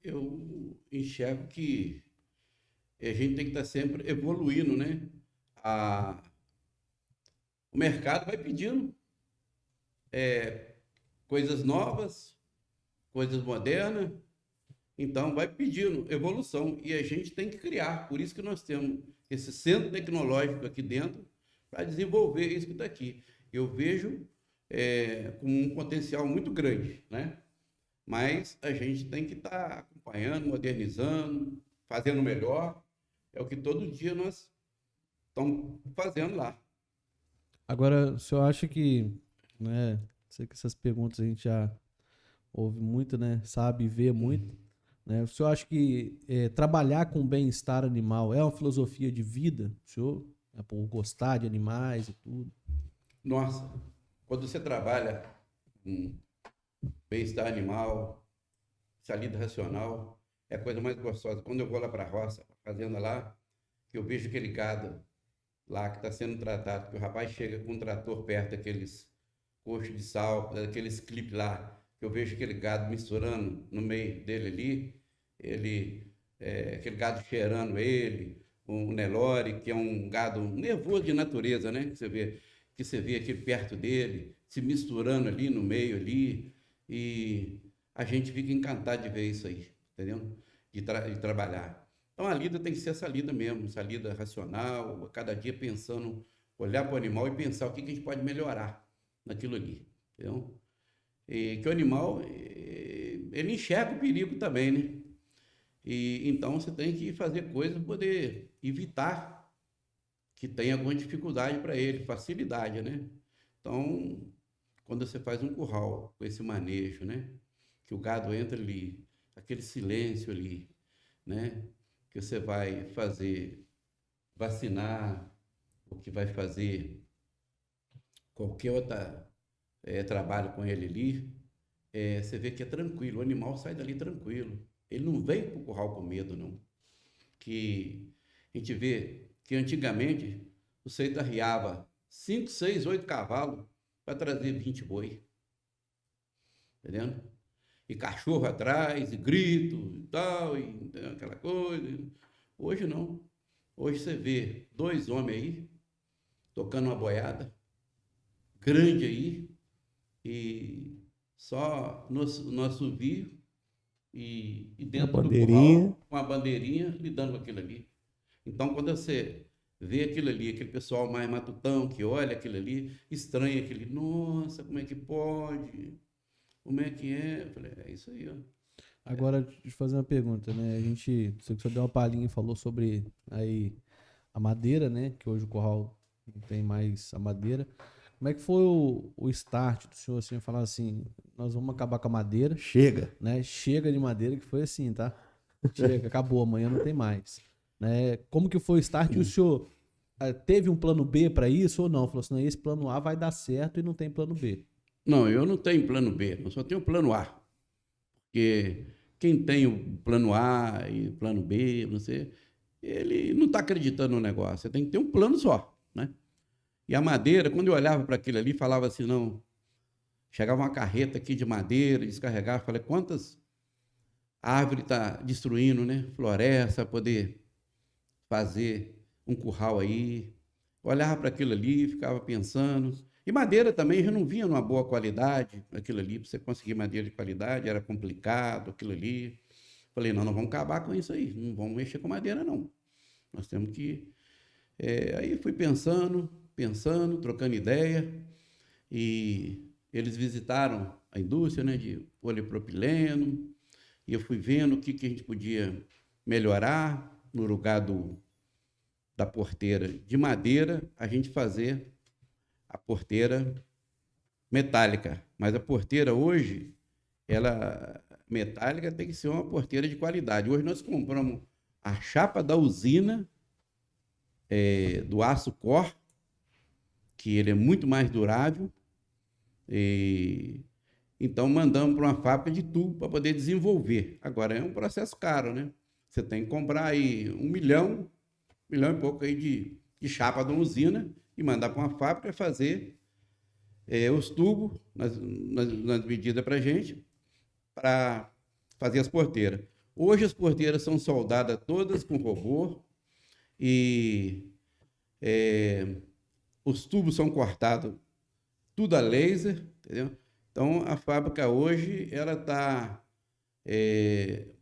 Eu enxergo que a gente tem que estar sempre evoluindo, né? O mercado vai pedindo coisas novas, coisas modernas, então vai pedindo evolução e a gente tem que criar. Por isso que nós temos esse centro tecnológico aqui dentro para desenvolver isso que está aqui. Eu vejo com um potencial muito grande, né? Mas a gente tem que estar acompanhando, modernizando, fazendo melhor. É o que todo dia nós estamos fazendo lá. Agora, o senhor acha que, né, sei que essas perguntas a gente já ouve muito, né, sabe e vê muito, né? O senhor acha que trabalhar com bem-estar animal é uma filosofia de vida? O senhor, né, por gostar de animais e tudo? Nossa, quando você trabalha com bem-estar animal, saúde racional, é a coisa mais gostosa. Quando eu vou lá para a roça, fazenda lá, que eu vejo aquele gado lá que está sendo tratado, que o rapaz chega com um trator perto daqueles coxos de sal, daqueles clipes lá, que eu vejo aquele gado misturando no meio dele ali, aquele gado cheirando ele, o Nelore, que é um gado nervoso de natureza, né? Que você vê aqui perto dele, se misturando ali no meio ali, e a gente fica encantado de ver isso aí, entendeu? De trabalhar. Então a lida tem que ser essa lida mesmo, essa lida racional, a cada dia pensando, olhar para o animal e pensar o que a gente pode melhorar naquilo ali, entendeu? E que o animal, ele enxerga o perigo também, né? E então você tem que fazer coisas para poder evitar que tenha alguma dificuldade para ele, facilidade, né? Então, quando você faz um curral com esse manejo, né? Que o gado entra ali, aquele silêncio ali, né? Que você vai fazer vacinar, ou que vai fazer qualquer outro trabalho com ele ali, você vê que é tranquilo, o animal sai dali tranquilo. Ele não vem para o curral com medo, não. Que a gente vê que antigamente você arriava 5, 6, 8 cavalos para trazer 20 boi. Entendendo? E cachorro atrás, e grito e tal, e aquela coisa. Hoje não. Hoje você vê 2 homens aí, tocando uma boiada, grande aí, e só no assovio e dentro do curral, com a bandeirinha, lidando com aquilo ali. Então, quando você vê aquilo ali, aquele pessoal mais matutão que olha aquilo ali, estranha aquele, nossa, como é que pode? Como é que é? Eu falei, é isso aí, ó. Agora, deixa eu fazer uma pergunta, né? A gente, você só deu uma palhinha e falou sobre aí a madeira, né? Que hoje o curral não tem mais a madeira. Como é que foi o start do senhor, assim, falar assim, nós vamos acabar com a madeira. Chega. Né? Chega de madeira, que foi assim, tá? Chega, acabou, amanhã não tem mais. Né? Como que foi o start? E o senhor teve um plano B para isso ou não? Falou assim, não, esse plano A vai dar certo e não tem plano B. Não, eu não tenho plano B, eu só tenho plano A. Porque quem tem o plano A e o plano B, ele não está acreditando no negócio. Você tem que ter um plano só, né? E a madeira, quando eu olhava para aquilo ali, falava assim, não... Chegava uma carreta aqui de madeira, descarregava, falei, quantas árvores está destruindo, né? Floresta, poder fazer um curral aí. Olhava para aquilo ali, ficava pensando. E madeira também já não vinha numa boa qualidade, aquilo ali, para você conseguir madeira de qualidade, era complicado, aquilo ali. Falei, não, nós vamos acabar com isso aí, não vamos mexer com madeira, não. Nós temos que... aí fui pensando, trocando ideia, e eles visitaram a indústria, né, de polipropileno, e eu fui vendo o que a gente podia melhorar no lugar da porteira de madeira, a gente fazer a porteira metálica. Mas a porteira hoje, ela metálica tem que ser uma porteira de qualidade. Hoje nós compramos a chapa da usina, do aço cor, que ele é muito mais durável, então mandamos para uma fábrica de tubo para poder desenvolver. Agora é um processo caro, né? Você tem que comprar aí 1 milhão e pouco aí de chapa da usina e mandar para uma fábrica fazer os tubos nas medidas para a gente, para fazer as porteiras. Hoje as porteiras são soldadas todas com robô e os tubos são cortados tudo a laser, entendeu? Então a fábrica hoje ela está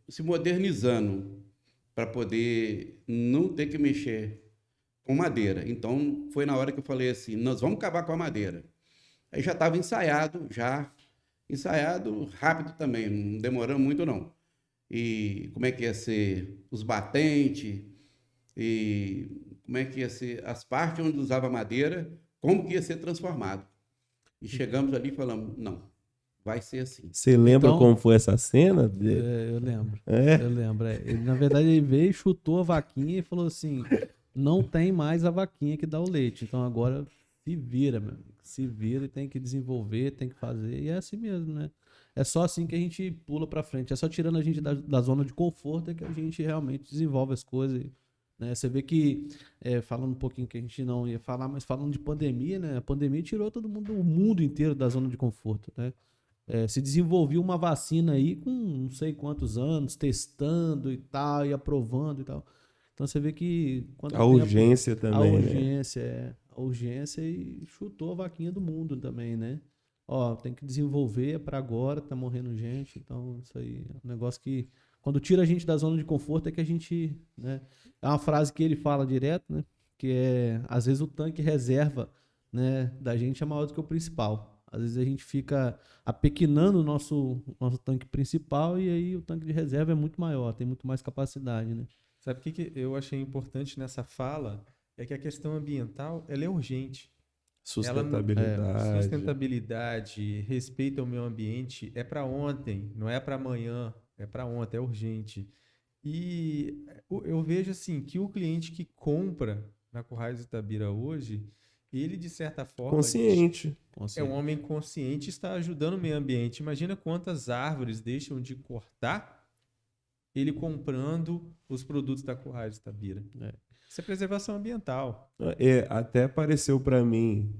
se modernizando para poder não ter que mexer com madeira. Então foi na hora que eu falei assim, nós vamos acabar com a madeira. Aí já estava ensaiado rápido também, não demoramos muito não. E como é que ia ser os batentes, e como é que ia ser as partes onde usava madeira, como que ia ser transformado. E chegamos ali e falamos, não, vai ser assim. Você lembra Então, como foi essa cena? Eu lembro. É? Eu lembro. Ele, na verdade, ele veio, chutou a vaquinha e falou assim: não tem mais a vaquinha que dá o leite. Então agora se vira, meu amigo. Se vira e tem que desenvolver, tem que fazer. E é assim mesmo, né? É só assim que a gente pula pra frente. É só tirando a gente da zona de conforto é que a gente realmente desenvolve as coisas. Né? Você vê que, falando um pouquinho que a gente não ia falar, mas falando de pandemia, né? A pandemia tirou todo mundo, o mundo inteiro da zona de conforto, né? Se desenvolveu uma vacina aí com não sei quantos anos, testando e tal, e aprovando e tal. Então você vê que... A urgência também, a urgência e chutou a vaquinha do mundo também, né? Ó, tem que desenvolver, é pra agora, tá morrendo gente, então isso aí é um negócio que... Quando tira a gente da zona de conforto é que a gente... Né? É uma frase que ele fala direto, né? Que é, às vezes o tanque reserva, né, da gente é maior do que o principal. Às vezes a gente fica apequenando o nosso tanque principal e aí o tanque de reserva é muito maior, tem muito mais capacidade, né? Sabe o que eu achei importante nessa fala? É que a questão ambiental, ela é urgente. Sustentabilidade. Sustentabilidade, respeito ao meio ambiente, é para ontem, não é para amanhã, é para ontem, é urgente. E eu vejo assim que o cliente que compra na Currais Itabira hoje, ele de certa forma Consciente. é um homem consciente e está ajudando o meio ambiente. Imagina quantas árvores deixam de cortar ele comprando os produtos da Currais Itabira. Isso é preservação ambiental. Até apareceu para mim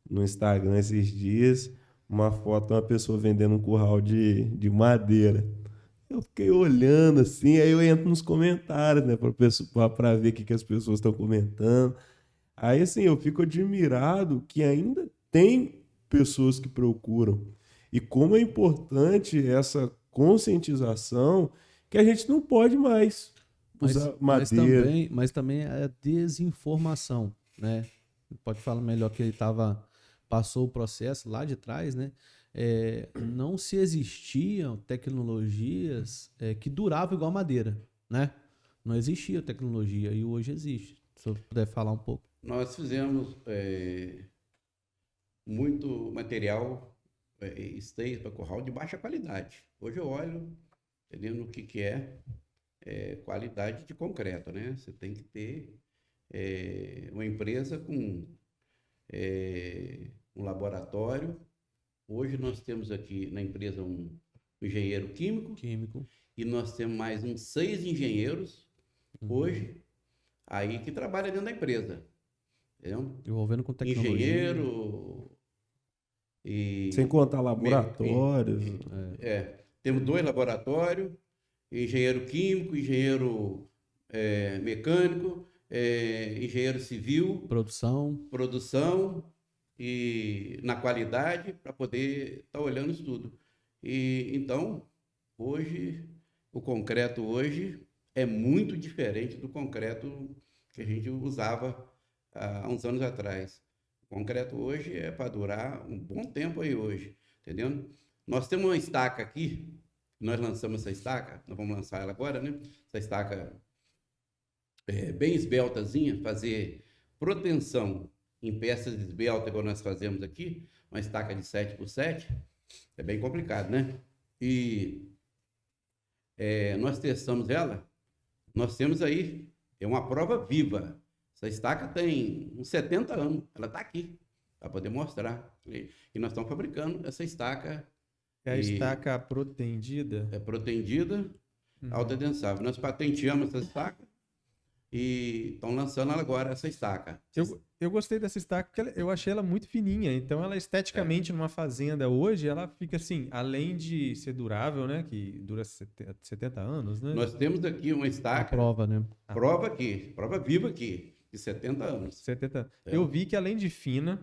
no Instagram esses dias uma foto de uma pessoa vendendo um curral de madeira. Eu fiquei olhando assim, aí eu entro nos comentários, né, para ver o que as pessoas estão comentando. Aí, assim, eu fico admirado que ainda tem pessoas que procuram. E como é importante essa conscientização que a gente não pode mais usar madeira. Mas também é desinformação, né? Pode falar melhor que ele passou o processo lá de trás, né? Não se existiam tecnologias que duravam igual madeira, né? Não existia tecnologia e hoje existe. Se eu puder falar um pouco. Nós fizemos muito material esteio para curral de baixa qualidade. Hoje eu olho, entendendo o que é qualidade de concreto, né? Você tem que ter uma empresa com um laboratório. Hoje nós temos aqui na empresa um engenheiro químico e nós temos mais uns 6 engenheiros hoje aí que trabalham dentro da empresa. Entendeu? Envolvendo com tecnologia. Engenheiro e... Sem contar laboratórios. Temos 2 laboratórios, engenheiro químico, engenheiro mecânico, engenheiro civil. Produção e na qualidade para poder estar olhando isso tudo. E então, hoje, o concreto hoje é muito diferente do concreto que a gente usava há uns anos atrás. O concreto hoje é para durar um bom tempo aí hoje, entendeu? Nós temos uma estaca aqui, nós lançamos essa estaca, nós vamos lançar ela agora, né? Essa estaca bem esbeltazinha, fazer proteção em peças esbeltas, igual nós fazemos aqui, uma estaca de 7x7, é bem complicado, né? E nós testamos ela, nós temos aí, é uma prova viva. Essa estaca tem uns 70 anos, ela está aqui, para poder mostrar. E nós estamos fabricando essa estaca. É a estaca protendida? É protendida, alta densável. Nós patenteamos essa estaca e estão lançando agora essa estaca. Eu gostei dessa estaca porque eu achei ela muito fininha. Então, ela esteticamente, numa fazenda hoje, ela fica assim, além de ser durável, né? Que dura 70 anos, né? Nós temos aqui uma A estaca, prova, né? prova viva aqui, de 70 anos. 70. Eu vi que além de fina,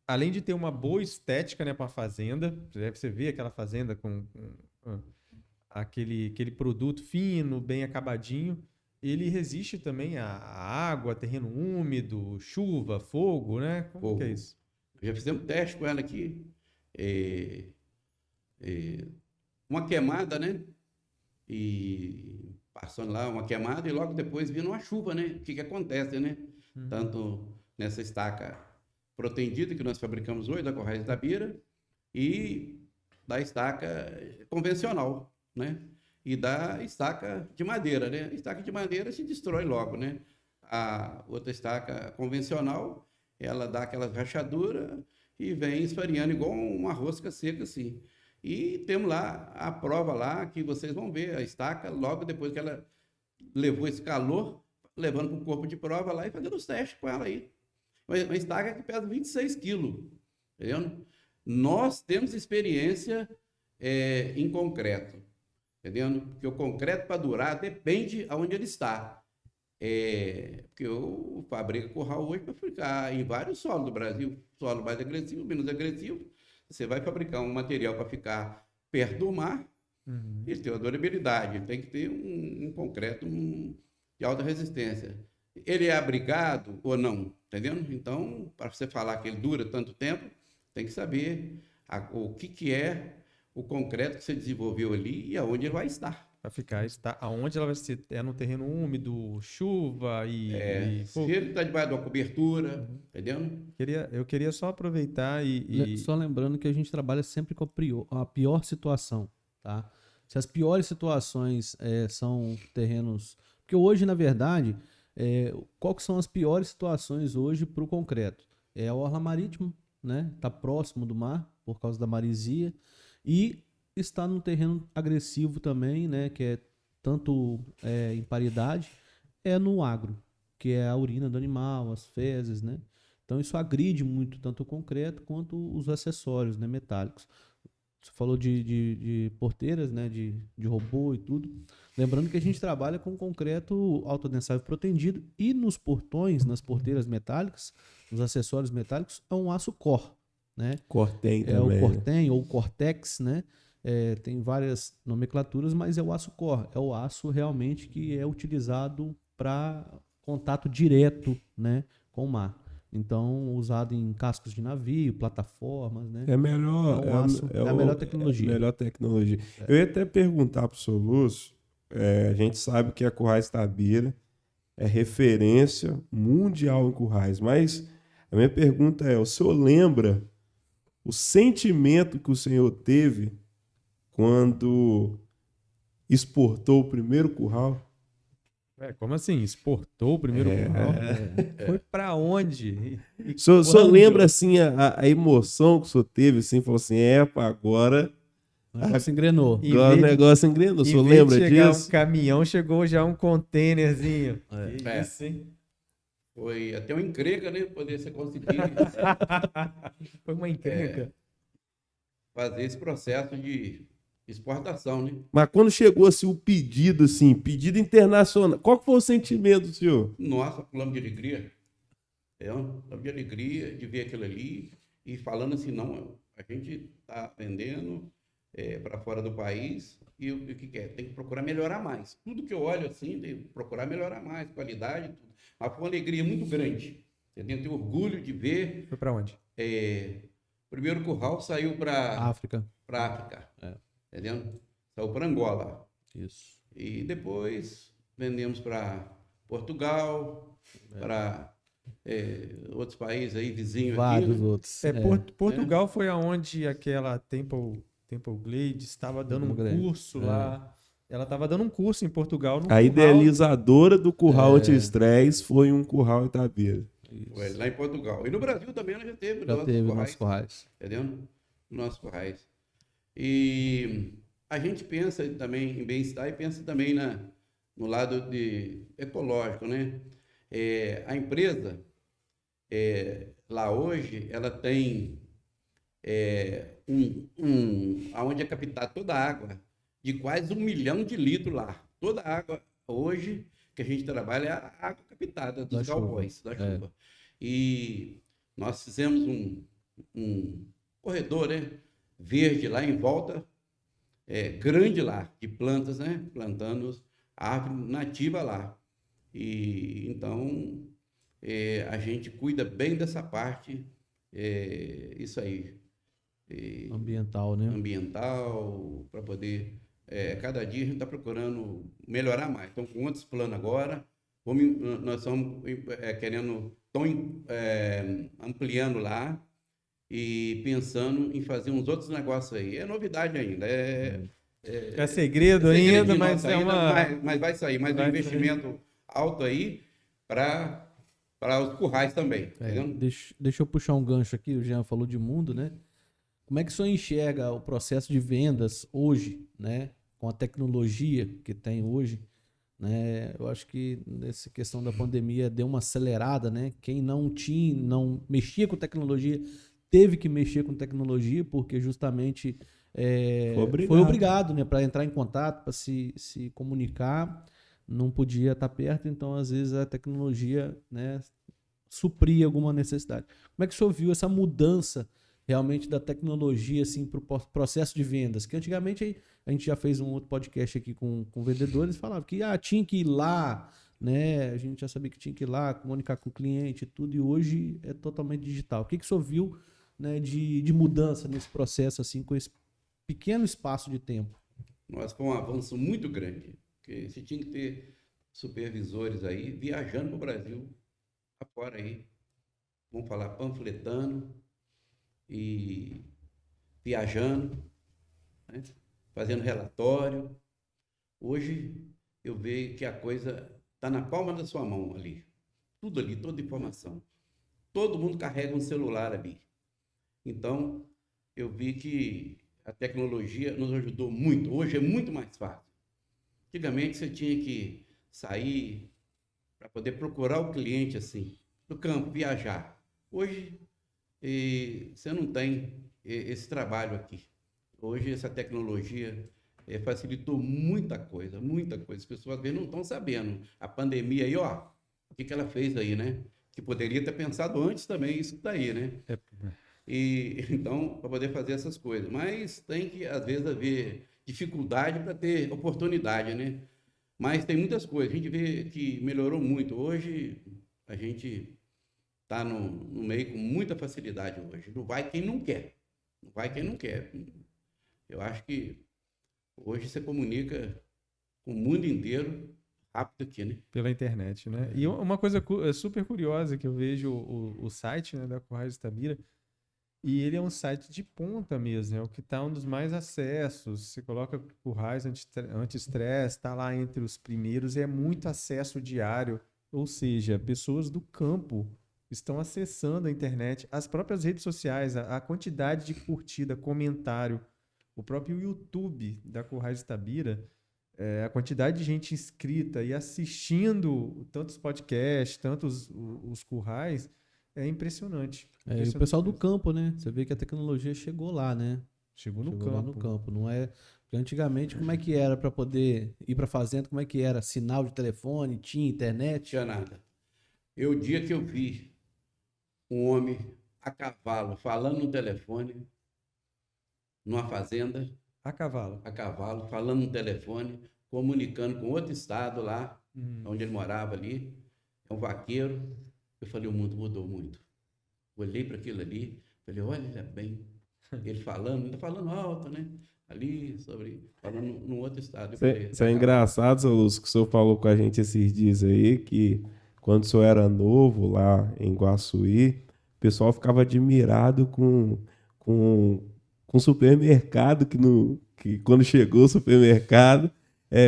além de ter uma boa estética, né, para a fazenda, você vê aquela fazenda com aquele produto fino, bem acabadinho, ele resiste também à água, terreno úmido, chuva, fogo, né? Como que é isso? Já fizemos teste com ela aqui. Uma queimada, né? E passando lá uma queimada e logo depois vindo uma chuva, né? O que acontece, né? Tanto nessa estaca protendida que nós fabricamos hoje, da Corrais da Bira, e da estaca convencional, né? E da estaca de madeira, né? A estaca de madeira se destrói logo, né? A outra estaca convencional, ela dá aquelas rachaduras e vem esfareando igual uma rosca seca assim. E temos lá a prova lá, que vocês vão ver a estaca, logo depois que ela levou esse calor, levando para o corpo de prova lá e fazendo os testes com ela aí. Uma estaca que pesa 26 quilos, entendeu? Nós temos experiência em concreto, entendeu? Porque o concreto, para durar, depende aonde ele está. Porque eu fabrico curral hoje para ficar em vários solos do Brasil, solo mais agressivo, menos agressivo. Você vai fabricar um material para ficar perto do mar, ele tem uma durabilidade, ele tem que ter um concreto de alta resistência. Ele é abrigado ou não, entendeu? Então, para você falar que ele dura tanto tempo, tem que saber o que é o concreto que você desenvolveu ali e aonde ele vai estar. Para ficar, aonde ela vai ser? É no terreno úmido, chuva e se ele está debaixo de uma cobertura, entendeu? Eu queria só aproveitar Só lembrando que a gente trabalha sempre com a pior situação, tá? Se as piores situações são terrenos... Porque hoje, na verdade, qual que são as piores situações hoje para o concreto? É a orla marítima, né? Está próximo do mar, por causa da maresia, e está num terreno agressivo também, né? Que é tanto em paridade, no agro, que é a urina do animal, as fezes, né? Então isso agride muito tanto o concreto quanto os acessórios, né, metálicos. Você falou de porteiras, né, de robô e tudo. Lembrando que a gente trabalha com concreto autodensável protendido e nos portões, nas porteiras metálicas, nos acessórios metálicos, é um aço Cor, né? Cortem também. É o Cortem ou Cortex, né? Tem várias nomenclaturas, mas é o aço Cor. É o aço realmente que é utilizado para contato direto, né, com o mar. Então, usado em cascos de navio, plataformas, né? É melhor. É a melhor tecnologia. É a melhor tecnologia. Eu ia até perguntar para o seu Lúcio, a gente sabe que a Currais Tabira é referência mundial em currais, mas a minha pergunta é: o senhor lembra o sentimento que o senhor teve quando exportou o primeiro curral? Como assim? Exportou o primeiro curral? Foi para onde? O senhor lembra assim a emoção que o senhor teve, assim, falou assim, agora o negócio engrenou. Agora o negócio engrenou. O senhor lembra disso? Chegar um caminhão, chegou já um containerzinho. Isso, hein? Foi até uma encrenca, né? Poder você conseguir Foi uma encrenca. Fazer esse processo de exportação, né? Mas quando chegou assim o pedido, assim, pedido internacional, qual que foi o sentimento do senhor? Nossa, pulamos de alegria. Pulamos de alegria de ver aquilo ali e falando assim, não, a gente está vendendo para fora do país e o que é? Tem que procurar melhorar mais. Tudo que eu olho assim, tem que procurar melhorar mais, qualidade, tudo. Mas foi uma alegria muito grande. Entendeu? Tenho orgulho de ver. Foi para onde? O primeiro curral saiu para África. Entendeu? Saiu para Angola. Isso. E depois vendemos para Portugal, para outros países aí vizinhos Vários aqui, né? outros. Portugal foi aonde aquela Temple Glade estava dando um Temple Glade. curso lá. Ela estava dando um curso em Portugal. No A curral. idealizadora do curral anti-estresse foi um curral em Itabira. Foi lá em Portugal. E no Brasil também ela já teve Já nossos teve currais, nossos currais. entendeu? Nossos currais. E a gente pensa também em bem-estar e pensa também no lado ecológico, né? A empresa, lá hoje, ela tem onde é captada toda a água, de quase 1 milhão de litros lá. Toda a água hoje que a gente trabalha é a água captada dos galpões, da chuva. E nós fizemos um corredor, né, verde lá em volta, grande lá, de plantas, né, plantando árvore nativa lá. E então a gente cuida bem dessa parte, isso aí. Ambiental, né? Ambiental, para poder. Cada dia a gente está procurando melhorar mais. Então, com outros planos agora, nós estamos querendo, ampliando lá e pensando em fazer uns outros negócios aí. É novidade ainda. É segredo ainda, mas mas vai sair. Mas um investimento alto aí para os currais também. Entendeu? Deixa eu puxar um gancho aqui, o Jean falou de mundo, né? Como é que o senhor enxerga o processo de vendas hoje, né? Com a tecnologia que tem hoje, né? Eu acho que nessa questão da pandemia deu uma acelerada, né? Quem não mexia com tecnologia, teve que mexer com tecnologia, porque justamente foi obrigado, né? Para entrar em contato, para se comunicar, não podia estar perto, então às vezes a tecnologia, né, supria alguma necessidade. Como é que o senhor viu essa mudança realmente da tecnologia assim, para o processo de vendas? Que antigamente a gente já fez um outro podcast aqui com vendedores, falava que tinha que ir lá, né? A gente já sabia que tinha que ir lá, comunicar com o cliente e tudo, e hoje é totalmente digital. O que o senhor viu, né, de mudança nesse processo, assim, com esse pequeno espaço de tempo? Nós foi um avanço muito grande, porque você tinha que ter supervisores aí viajando para o Brasil, afora aí, vamos falar, panfletando e viajando, né? Fazendo relatório. Hoje eu vejo que a coisa está na palma da sua mão ali. Tudo ali, toda informação. Todo mundo carrega um celular ali. Então, eu vi que a tecnologia nos ajudou muito. Hoje é muito mais fácil. Antigamente você tinha que sair para poder procurar o cliente assim, no campo, viajar. Hoje você não tem esse trabalho aqui. Hoje essa tecnologia facilitou muita coisa, muita coisa. As pessoas às vezes não estão sabendo. A pandemia aí, ó, o que ela fez aí, né? Que poderia ter pensado antes também isso daí, né? E então, para poder fazer essas coisas. Mas tem que, às vezes, haver dificuldade para ter oportunidade, né? Mas tem muitas coisas. A gente vê que melhorou muito. Hoje, a gente está no meio com muita facilidade hoje. Não vai quem não quer. Não vai quem não quer. Eu acho que hoje você comunica com o mundo inteiro rápido aqui, né? Pela internet, né? E uma coisa super curiosa que eu vejo o site, né, da Currais de Itabira, e ele é um site de ponta mesmo, é o que está um dos mais acessos. Você coloca Currais anti-estresse, está lá entre os primeiros e é muito acesso diário. Ou seja, pessoas do campo estão acessando a internet, as próprias redes sociais, a quantidade de curtida, comentário, o próprio YouTube da Currais de Itabira, a quantidade de gente inscrita e assistindo tantos podcasts, tantos os currais, é impressionante. E o pessoal do campo, né? Você vê que a tecnologia chegou lá, né? Chegou lá no campo. Não é... Porque antigamente, como é que era para poder ir para fazenda? Como é que era? Sinal de telefone? Tinha internet? Não tinha nada. O dia que eu vi um homem a cavalo falando no telefone, numa fazenda, a cavalo, falando no telefone, comunicando com outro estado lá, onde ele morava ali, é um vaqueiro. Eu falei, o mundo mudou muito. Olhei para aquilo ali, falei, olha bem, ele falando, ainda falando alto, né? ali, falando num outro estado. Eu Isso é, falei, isso é engraçado, seu Lúcio, que o senhor falou com a gente esses dias aí, que quando o senhor era novo lá em Guaçuí, o pessoal ficava admirado com o supermercado, que quando chegou o supermercado,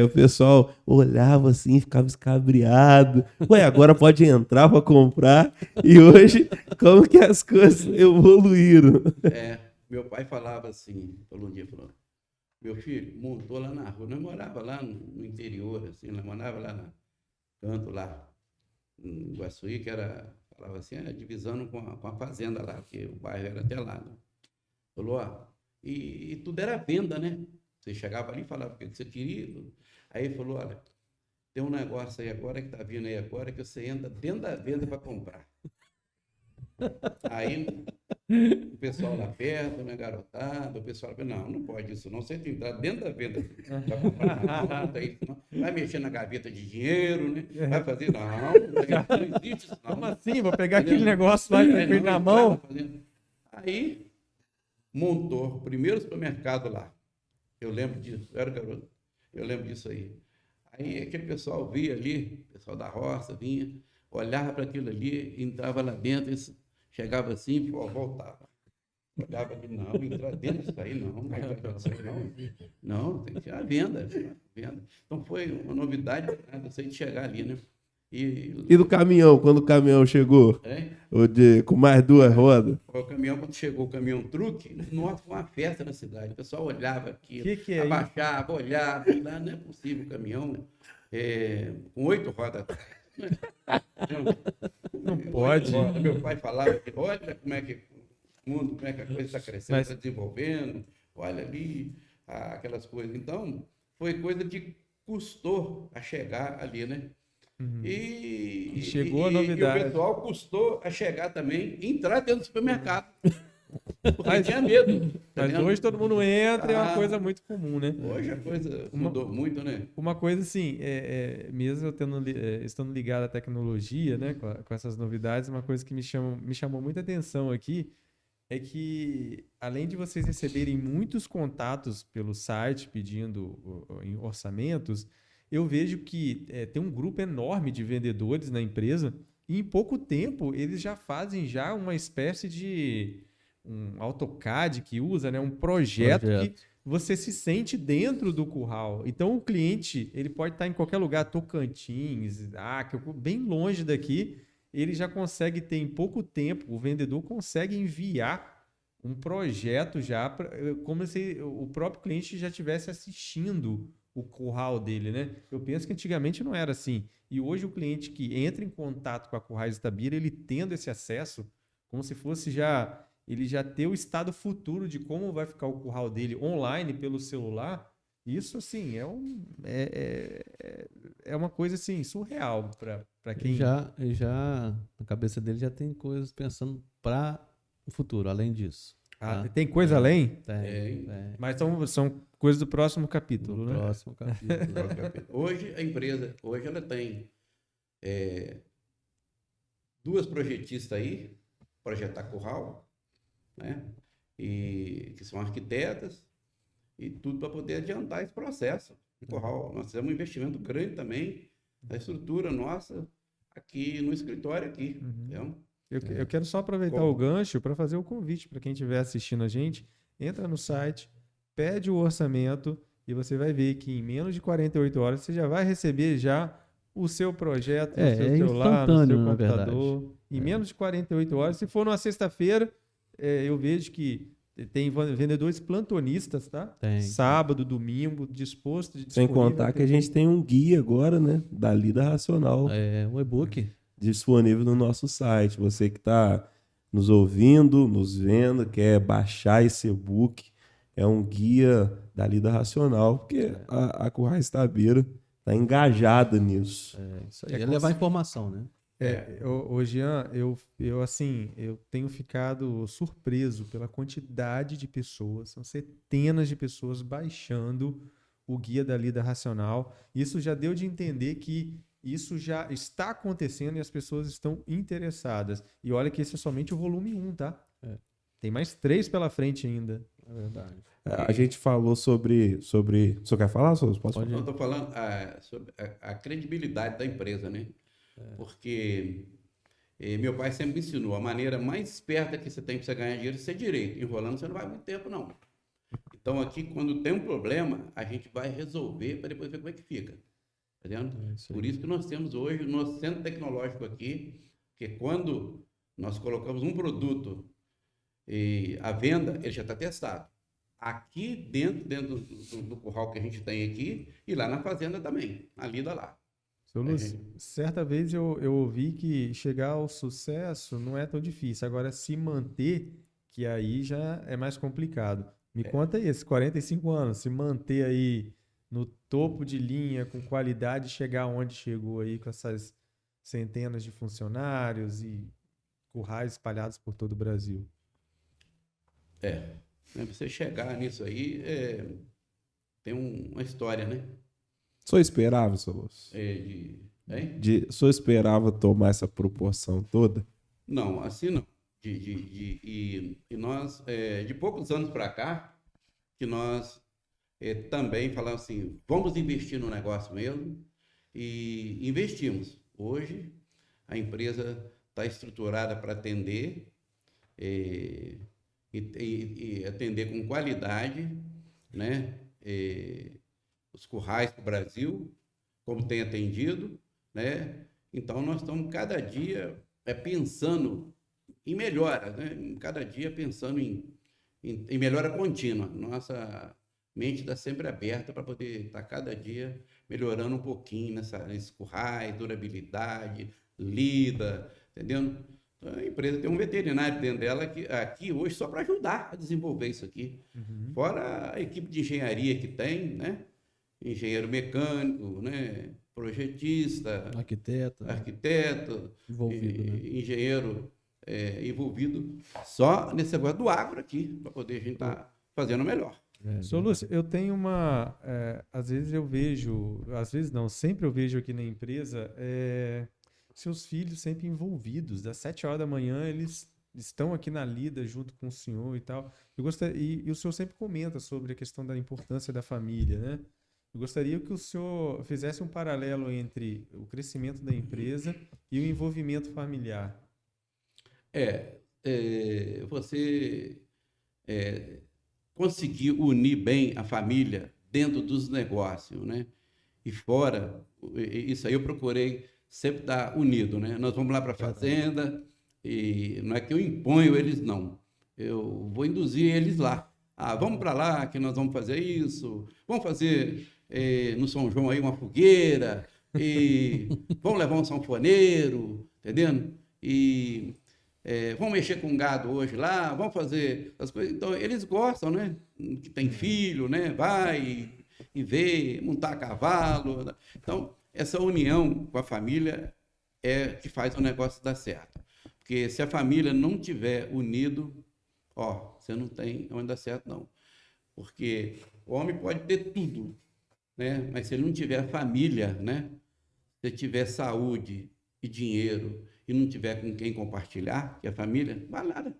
o pessoal olhava assim, ficava escabriado. Ué, agora pode entrar para comprar. E hoje, como que as coisas evoluíram? Meu pai falava assim, falou um dia, falou, meu filho, montou lá na rua, nós morava lá no interior, assim, nós morava lá no canto lá, em Guaçuí, que era, falava assim, divisando com a fazenda lá, que o bairro era até lá, né? Falou, ó, e tudo era venda, né? Você chegava ali e falava o que você queria. Aí ele falou, olha, tem um negócio aí agora que tá vindo aí agora que você entra dentro da venda para comprar. Aí o pessoal lá perto, né, garotada, o pessoal falou, não pode isso não, você tem que entrar dentro da venda para comprar, não tem isso não. Vai mexer na gaveta de dinheiro, né? Vai fazer, não existe isso não. Como assim? Vou pegar aquele negócio lá e na mão? Aí montou o primeiro supermercado lá. Eu lembro disso, eu era garoto, eu lembro disso aí. Aí aquele pessoal via ali, o pessoal da roça vinha, olhava para aquilo ali, entrava lá dentro, chegava assim, voltava. Olhava ali, não, entrar dentro disso aí não, não, tem que ser a venda. Então foi uma novidade, né, você de chegar ali, né? E do caminhão, quando o caminhão chegou? Com mais 2 rodas? O caminhão, quando chegou o caminhão truque, nossa, foi uma festa na cidade. O pessoal olhava aqui, que é abaixava, olhava, não é possível o caminhão com 8 rodas. Não pode. Meu pai falava que olha como é que o mundo, como é que a coisa está crescendo, está desenvolvendo, olha ali, aquelas coisas. Então, foi coisa que custou a chegar ali, né? E chegou a novidade. E o pessoal custou a chegar também, entrar dentro do supermercado. Porque tinha medo. Mas hoje todo mundo entra, é uma coisa muito comum, né? Hoje a coisa mudou muito, né? Uma coisa assim, mesmo eu estando ligado à tecnologia, né, com essas novidades, uma coisa que me chamou muita atenção aqui é que, além de vocês receberem muitos contatos pelo site pedindo orçamentos, eu vejo que tem um grupo enorme de vendedores na empresa e em pouco tempo eles já fazem uma espécie de um AutoCAD que usa, né? Um projeto que você se sente dentro do curral. Então o cliente ele pode estar em qualquer lugar, Tocantins, bem longe daqui, ele já consegue ter em pouco tempo, o vendedor consegue enviar um projeto já, como se o próprio cliente já estivesse assistindo o curral dele, né? Eu penso que antigamente não era assim. E hoje o cliente que entra em contato com a Currais Itabira, ele tendo esse acesso, como se fosse ele já ter o estado futuro de como vai ficar o curral dele online pelo celular. Isso, assim, é uma coisa, assim, surreal para quem... Já na cabeça dele já tem coisas pensando para o futuro, além disso. Tá? Tem coisa além? Tem. Mas são coisas do próximo capítulo, né? Próximo capítulo. Hoje a empresa, ela tem 2 projetistas aí, projetar curral, né? E que são arquitetas e tudo para poder adiantar esse processo de curral. Nós fizemos um investimento grande também na estrutura nossa aqui no escritório aqui. Entendeu? Eu quero só aproveitar o gancho para fazer o convite para quem estiver assistindo a gente. Entra no site, pede o orçamento e você vai ver que em menos de 48 horas você já vai receber o seu projeto no seu celular, no seu computador. Em menos de 48 horas. Se for numa sexta-feira, eu vejo que tem vendedores plantonistas, tá? Tem. Sábado, domingo, disposto de Sem contar que a gente tem um guia agora, né? Da Lida Racional. Um e-book. Disponível no nosso site. Você que está nos ouvindo, nos vendo, quer baixar esse e-book, é um guia da Lida Racional, porque a Currais Itabira está engajada nisso. Isso aí. É levar informação, né? Jean, eu tenho ficado surpreso pela quantidade de pessoas, são centenas de pessoas baixando o guia da Lida Racional. Isso já deu de entender que isso já está acontecendo e as pessoas estão interessadas. E olha que esse é somente o volume 1, tá? Tem mais 3 pela frente ainda. É verdade. A gente falou sobre... O senhor quer falar, senhor? Posso Pode falar? Eu estou falando sobre a credibilidade da empresa, né? Porque meu pai sempre me ensinou, a maneira mais esperta que você tem para você ganhar dinheiro é ser direito. Enrolando você não vai muito tempo, não. Então aqui, quando tem um problema, a gente vai resolver para depois ver como é que fica. Tá vendo? Por isso que nós temos hoje o nosso centro tecnológico aqui, que quando nós colocamos um produto à venda, ele já está testado. Aqui dentro do curral que a gente tem aqui, e lá na fazenda também, na lida lá. Seu Lúcio, certa vez eu ouvi que chegar ao sucesso não é tão difícil. Agora, se manter, que aí já é mais complicado. Me conta aí, esses 45 anos, se manter aí no topo de linha, com qualidade, chegar onde chegou aí com essas centenas de funcionários e currais espalhados por todo o Brasil. Para você chegar nisso aí, tem uma história, né? O senhor esperava, senhor Lúcio? O senhor esperava tomar essa proporção toda? Não, assim não. E nós, de poucos anos para cá, que nós também falamos assim, vamos investir no negócio mesmo, e investimos. Hoje, a empresa está estruturada para atender, e atender com qualidade, né? Os currais para o Brasil, como tem atendido, né? Então, nós estamos cada dia pensando em melhora, né? Cada dia pensando em melhora contínua. Nossa mente está sempre aberta para poder estar cada dia melhorando um pouquinho nesses currais, durabilidade, lida, entendeu? Então, a empresa tem um veterinário dentro dela aqui hoje só para ajudar a desenvolver isso aqui. Fora a equipe de engenharia que tem, né? Engenheiro mecânico, né? Projetista, arquiteto, envolvido, né? engenheiro envolvido só nesse negócio do agro aqui, para poder a gente estar fazendo melhor. Seu Lúcio, eu tenho uma... às vezes eu vejo... Às vezes não, sempre eu vejo aqui na empresa seus filhos sempre envolvidos. Das 7 horas da manhã eles estão aqui na lida junto com o senhor e tal. E o senhor sempre comenta sobre a questão da importância da família, né? Eu gostaria que o senhor fizesse um paralelo entre o crescimento da empresa e o envolvimento familiar. Você conseguir unir bem a família dentro dos negócios, né? E fora, isso aí eu procurei sempre estar unido, né? Nós vamos lá para a fazenda e não é que eu imponho eles, não. Eu vou induzir eles lá. Vamos para lá que nós vamos fazer isso, vamos fazer no São João aí uma fogueira, e vamos levar um sanfoneiro, entendendo? E vamos mexer com gado hoje lá, vamos fazer as coisas. Então, eles gostam, né? Que tem filho, né? Vai e vê, montar cavalo. Então, essa união com a família é que faz o negócio dar certo. Porque se a família não tiver unido, você não tem onde dar certo, não. Porque o homem pode ter tudo, né? Mas se ele não tiver família, né? Se ele tiver saúde e dinheiro e não tiver com quem compartilhar, que é a família, não vale nada.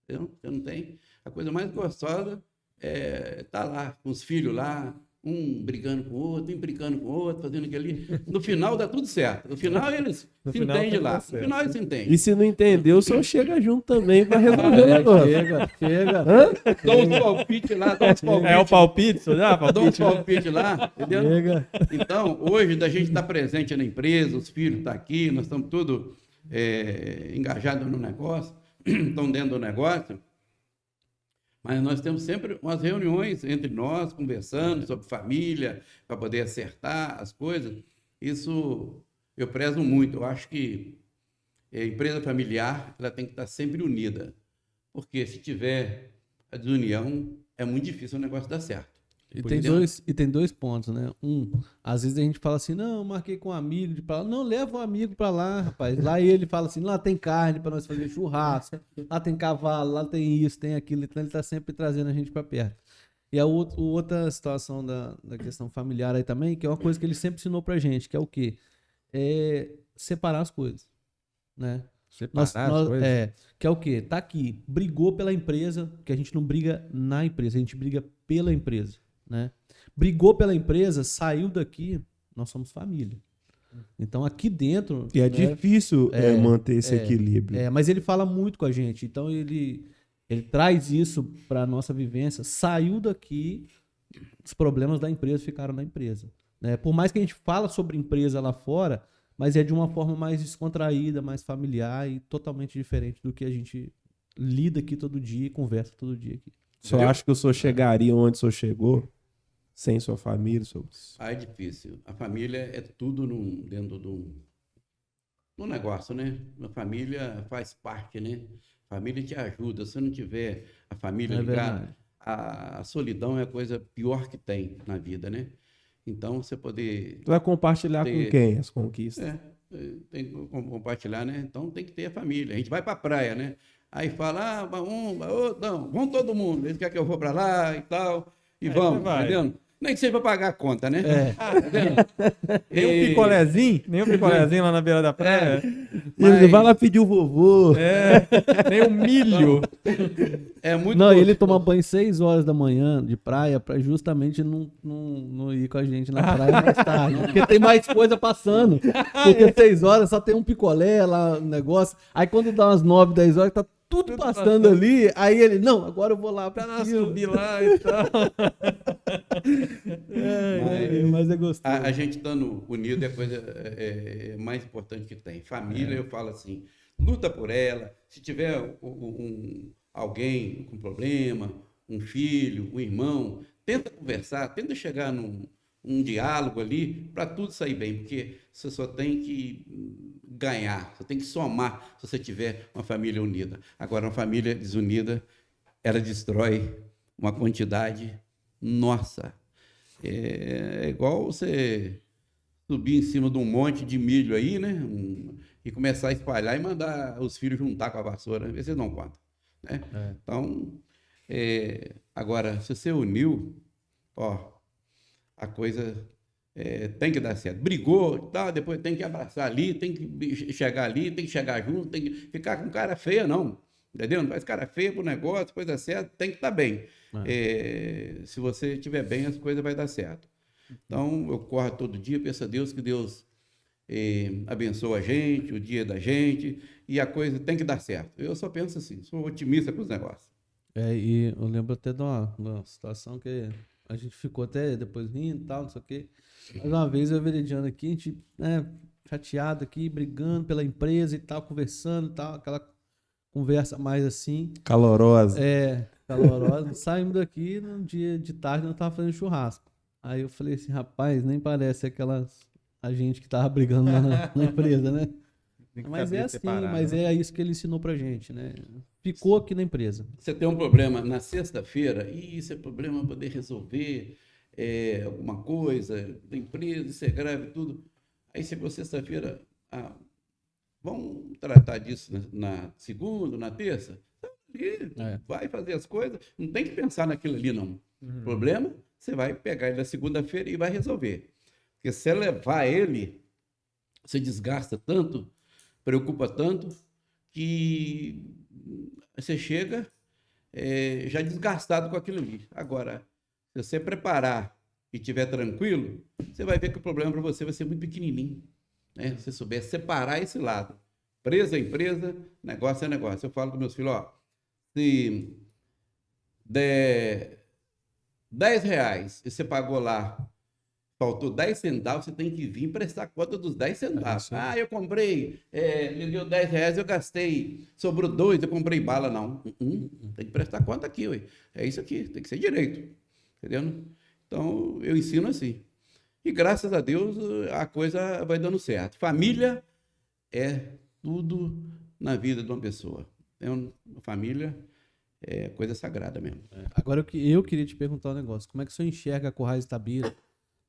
Você não tem. A coisa mais gostosa é estar lá, com os filhos lá, um brigando com o outro, implicando com o outro, fazendo aquilo ali. No final dá tudo certo. No final eles se entendem lá. No final eles se entendem. E se não entendeu, o senhor chega junto também para resolver o negócio. Chega. Dá uns palpites lá, dá uns palpites. É o palpite, senhor? Dá uns palpites lá, entendeu? Chega. Então, hoje, da gente estar presente na empresa, os filhos estão aqui, nós estamos todos engajados no negócio, estão dentro do negócio. Mas nós temos sempre umas reuniões entre nós, conversando sobre família, para poder acertar as coisas. Isso eu prezo muito. Eu acho que a empresa familiar ela tem que estar sempre unida. Porque se tiver a desunião, é muito difícil o negócio dar certo. E tem dois pontos, né? Às vezes a gente fala assim, não, eu marquei com um amigo de pra lá. Não, leva um amigo pra lá, rapaz. Lá ele fala assim, lá tem carne pra nós fazer churrasco, lá tem cavalo, lá tem isso, tem aquilo. Então ele tá sempre trazendo a gente pra perto. E a outra situação da questão familiar aí também, que é uma coisa que ele sempre ensinou pra gente, que é o quê? Separar as coisas, né? Separar as coisas. Que é o quê? Tá aqui, brigou pela empresa, que a gente não briga na empresa, a gente briga pela empresa, né? Brigou pela empresa, saiu daqui, nós somos família. Então aqui dentro... E é né, difícil manter esse equilíbrio. mas ele fala muito com a gente, então ele traz isso para nossa vivência. Saiu daqui, os problemas da empresa ficaram na empresa, né? Por mais que a gente fala sobre empresa lá fora, mas é de uma forma mais descontraída, mais familiar e totalmente diferente do que a gente lida aqui todo dia e conversa todo dia aqui. Só acho que o senhor chegaria onde o senhor chegou sem sua família. É difícil. A família é tudo dentro do negócio, né? A família faz parte, né? A família te ajuda. Se não tiver a família ligada, a solidão é a coisa pior que tem na vida, né? Então, você poder... Vai compartilhar com quem as conquistas? Tem que compartilhar, né? Então, tem que ter a família. A gente vai para a praia, né? Aí fala, vai outro, não, vamos todo mundo. Eles querem que eu vou para lá e tal. E vamos, entendeu? Nem que seja para pagar a conta, né? Nem um picolézinho? Nem um picolézinho lá na beira da praia? Ele vai lá pedir o vovô. Nem um milho. É muito Não, gostoso. ele toma banho 6 horas da manhã de praia para justamente não ir com a gente na praia mais tarde. Porque tem mais coisa passando. Porque 6 horas só tem um picolé lá, um negócio. Aí quando dá umas 9, 10 horas, tá tudo passando ali. Aí ele, não, agora eu vou lá pra Subir lá e tal. mas é gostoso. A gente estando unido é a coisa mais importante que tem. Família, eu falo assim, luta por ela. Se tiver alguém com problema, um filho, um irmão, tenta conversar, tenta chegar num diálogo ali para tudo sair bem, porque você só tem que ganhar, você tem que somar se você tiver uma família unida. Agora, uma família desunida, ela destrói uma quantidade, nossa, é igual você subir em cima de um monte de milho aí, né? E começar a espalhar e mandar os filhos juntar com a vassoura, vocês não contam, né? Então, agora, se você uniu, a coisa tem que dar certo. Brigou, tá, depois tem que abraçar ali, tem que chegar ali, tem que chegar junto, tem que ficar com cara feia, não. Entendeu? Não faz cara feia pro negócio, coisa certa, tem que estar bem. Se você estiver bem, as coisas vão dar certo. Então, eu corro todo dia, peço a Deus que Deus abençoe a gente, o dia da gente, e a coisa tem que dar certo. Eu só penso assim, sou otimista com os negócios. E eu lembro até de uma situação que a gente ficou até depois rindo e tal, não sei o quê. Mas uma vez eu e o Veridiano aqui, a gente, chateado aqui, brigando pela empresa e tal, conversando e tal, aquela conversa mais assim. Calorosa. Calorosa. Saímos daqui, num dia de tarde, nós tava fazendo churrasco. Aí eu falei assim, rapaz, nem parece a gente que tava brigando lá na empresa, né? Mas é assim, mas é isso que ele ensinou pra gente, né? Ficou aqui na empresa. Você tem um problema na sexta-feira, e isso é problema para poder resolver alguma coisa da empresa, isso é grave, tudo. Aí chegou sexta-feira, vamos tratar disso na segunda, na terça? Vai fazer as coisas, não tem que pensar naquilo ali, não. Problema, você vai pegar ele na segunda-feira e vai resolver. Porque se você levar ele, você desgasta tanto, preocupa tanto, que você chega já desgastado com aquilo ali. Agora, se você preparar e estiver tranquilo, você vai ver que o problema para você vai ser muito pequenininho, né? Se você souber separar esse lado. Empresa é empresa, negócio é negócio. Eu falo com meus filhos, se der R$10 e você pagou lá, faltou 10 centavos, você tem que vir prestar conta dos 10 centavos. Eu comprei, me deu R$10, eu gastei, sobrou 2, eu comprei bala. Não, tem que prestar conta aqui, ué. É isso aqui, tem que ser direito. Entendeu? Então, eu ensino assim. E graças a Deus, a coisa vai dando certo. Família é tudo na vida de uma pessoa. Família é coisa sagrada mesmo. Agora, eu queria te perguntar um negócio. Como é que o senhor enxerga a Currais Itabira,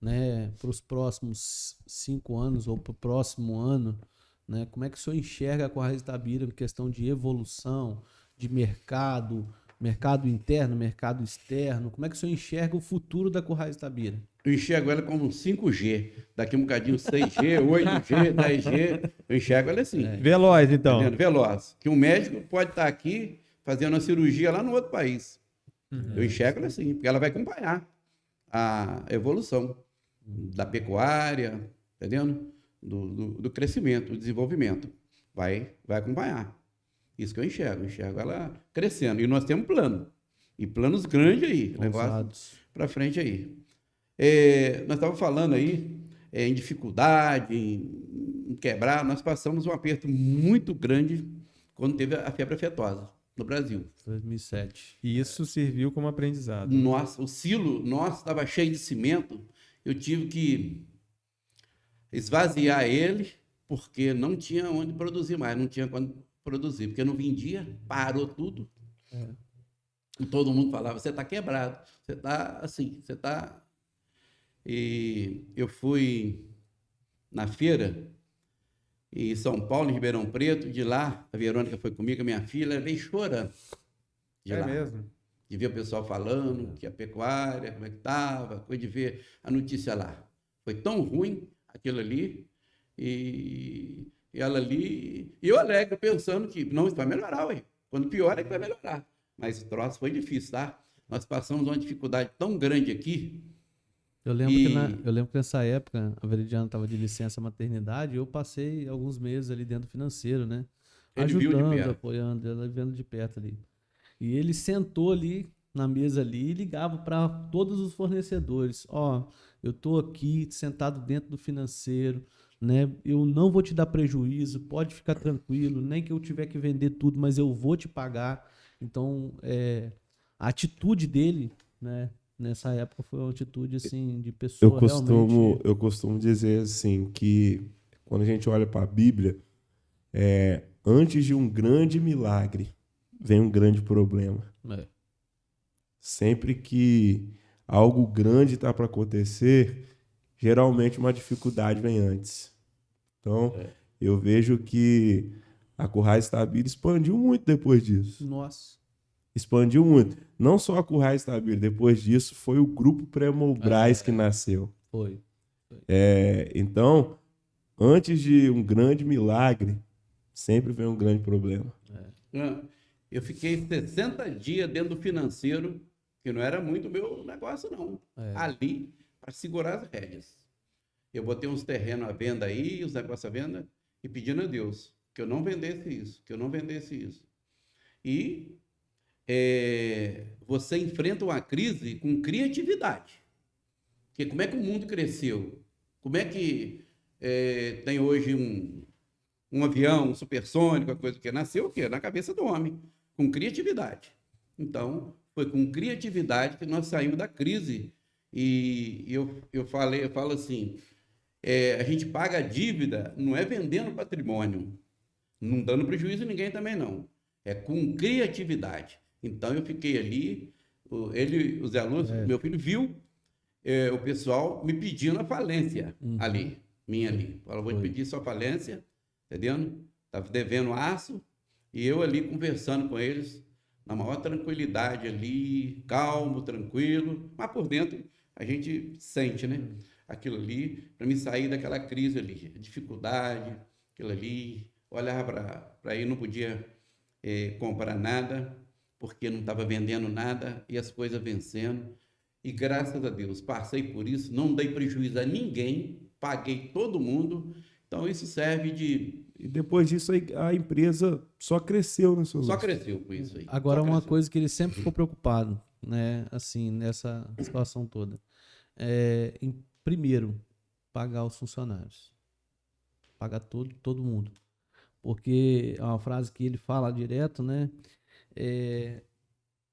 né, para os próximos 5 anos ou para o próximo ano, né? Como é que o senhor enxerga a Currais Itabira em questão de evolução, de mercado interno, mercado externo? Como é que o senhor enxerga o futuro da Currais Itabira? eu enxergo ela como 5G. Daqui um bocadinho 6G, 8G, 10G. Eu enxergo ela assim. Veloz, então. Entendendo? Veloz. Que um médico pode estar aqui fazendo uma cirurgia lá no outro país. Eu enxergo ela assim, porque ela vai acompanhar a evolução da pecuária, entendendo? Do crescimento, do desenvolvimento. Vai acompanhar. Isso que eu enxergo ela crescendo. E nós temos plano. E planos grandes aí, negócio Ousados. para frente aí. Nós estávamos falando aí em dificuldade, em quebrar. Nós passamos um aperto muito grande quando teve a febre aftosa no Brasil. 2007. E isso serviu como aprendizado. Nossa, o silo nosso estava cheio de cimento. Eu tive que esvaziar ele, porque não tinha onde produzir mais, não tinha quando produzir, porque não vendia, parou tudo. E todo mundo falava, você está quebrado, você está assim, você está... E eu fui na feira em São Paulo, em Ribeirão Preto, de lá, a Verônica foi comigo, a minha filha, ela veio chorando. De É lá. mesmo? De ver o pessoal falando que a pecuária, como é que estava, foi de ver a notícia lá. Foi tão ruim aquilo ali, e ela ali... E eu alegre, pensando que não, isso vai melhorar, ué. Quando pior é que vai melhorar. Mas o troço foi difícil, tá? Nós passamos uma dificuldade tão grande aqui. Eu lembro, eu lembro que nessa época a Veridiana estava de licença maternidade e eu passei alguns meses ali dentro do financeiro, né? Ele viu de Ajudando, perto. apoiando, ela vendo de perto ali. E ele sentou ali na mesa ali e ligava para todos os fornecedores. Ó, eu tô aqui sentado dentro do financeiro, né? Eu não vou te dar prejuízo, pode ficar tranquilo, nem que eu tiver que vender tudo, mas eu vou te pagar. Então, a atitude dele, né? Nessa época foi uma atitude assim de pessoa realmente. Eu costumo dizer assim que quando a gente olha para a Bíblia, antes de um grande milagre vem um grande problema. Sempre que algo grande está para acontecer, geralmente uma dificuldade vem antes. Então, eu vejo que a Currais Stabile expandiu muito depois disso. Nossa. Expandiu muito. Não só a Currais Stabile, depois disso foi o Grupo Premobras que nasceu. Foi. Então, antes de um grande milagre, sempre vem um grande problema. Eu fiquei 60 dias dentro do financeiro, que não era muito meu negócio, não. Ali, para segurar as rédeas. Eu botei uns terrenos à venda aí, os negócios à venda, e pedindo a Deus que eu não vendesse isso, que eu não vendesse isso. E você enfrenta uma crise com criatividade. Porque como é que o mundo cresceu? Como é que tem hoje um avião, um supersônico, a coisa que nasceu o quê? Na cabeça do homem, com criatividade. Então, foi com criatividade que nós saímos da crise. E eu falo assim, a gente paga a dívida, não é vendendo patrimônio, não dando prejuízo a ninguém também não, é com criatividade. Então, eu fiquei ali, o Zé Lúcio, meu filho, viu o pessoal me pedindo a falência ali, minha ali. Falou, vou te pedir sua falência, entendendo? Estava devendo aço, e eu ali conversando com eles, na maior tranquilidade ali, calmo, tranquilo, mas por dentro a gente sente, né? Aquilo ali, para me sair daquela crise ali, a dificuldade, aquilo ali, olhava para aí, não podia comprar nada, porque não estava vendendo nada, e as coisas vencendo. E graças a Deus, passei por isso, não dei prejuízo a ninguém, paguei todo mundo. Então isso serve de... E depois disso a empresa só cresceu, né, seu Só Lúcio? cresceu com isso aí. Agora, Só uma cresceu. coisa que ele sempre ficou preocupado, né? Assim, nessa situação toda. Primeiro, pagar os funcionários. Pagar todo mundo. Porque é uma frase que ele fala direto, né?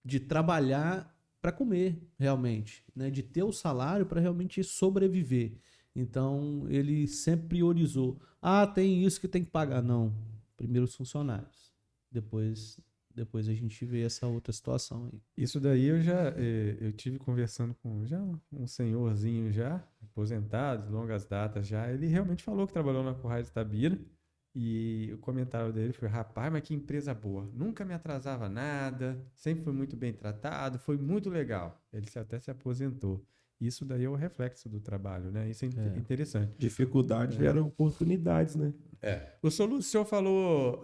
De trabalhar para comer, realmente. Né? De ter o salário para realmente sobreviver. Então, ele sempre priorizou. Ah, tem isso que tem que pagar. Não. Primeiro os funcionários. Depois a gente vê essa outra situação aí. Isso daí eu tive conversando com já um senhorzinho já, aposentado, de longas datas já. Ele realmente falou que trabalhou na Currais Stabile. E o comentário dele foi, rapaz, mas que empresa boa. Nunca me atrasava nada, sempre foi muito bem tratado, foi muito legal. Ele até se aposentou. Isso daí é o reflexo do trabalho, né? Isso é interessante. Dificuldades geram oportunidades, né? O Soluço, o senhor falou,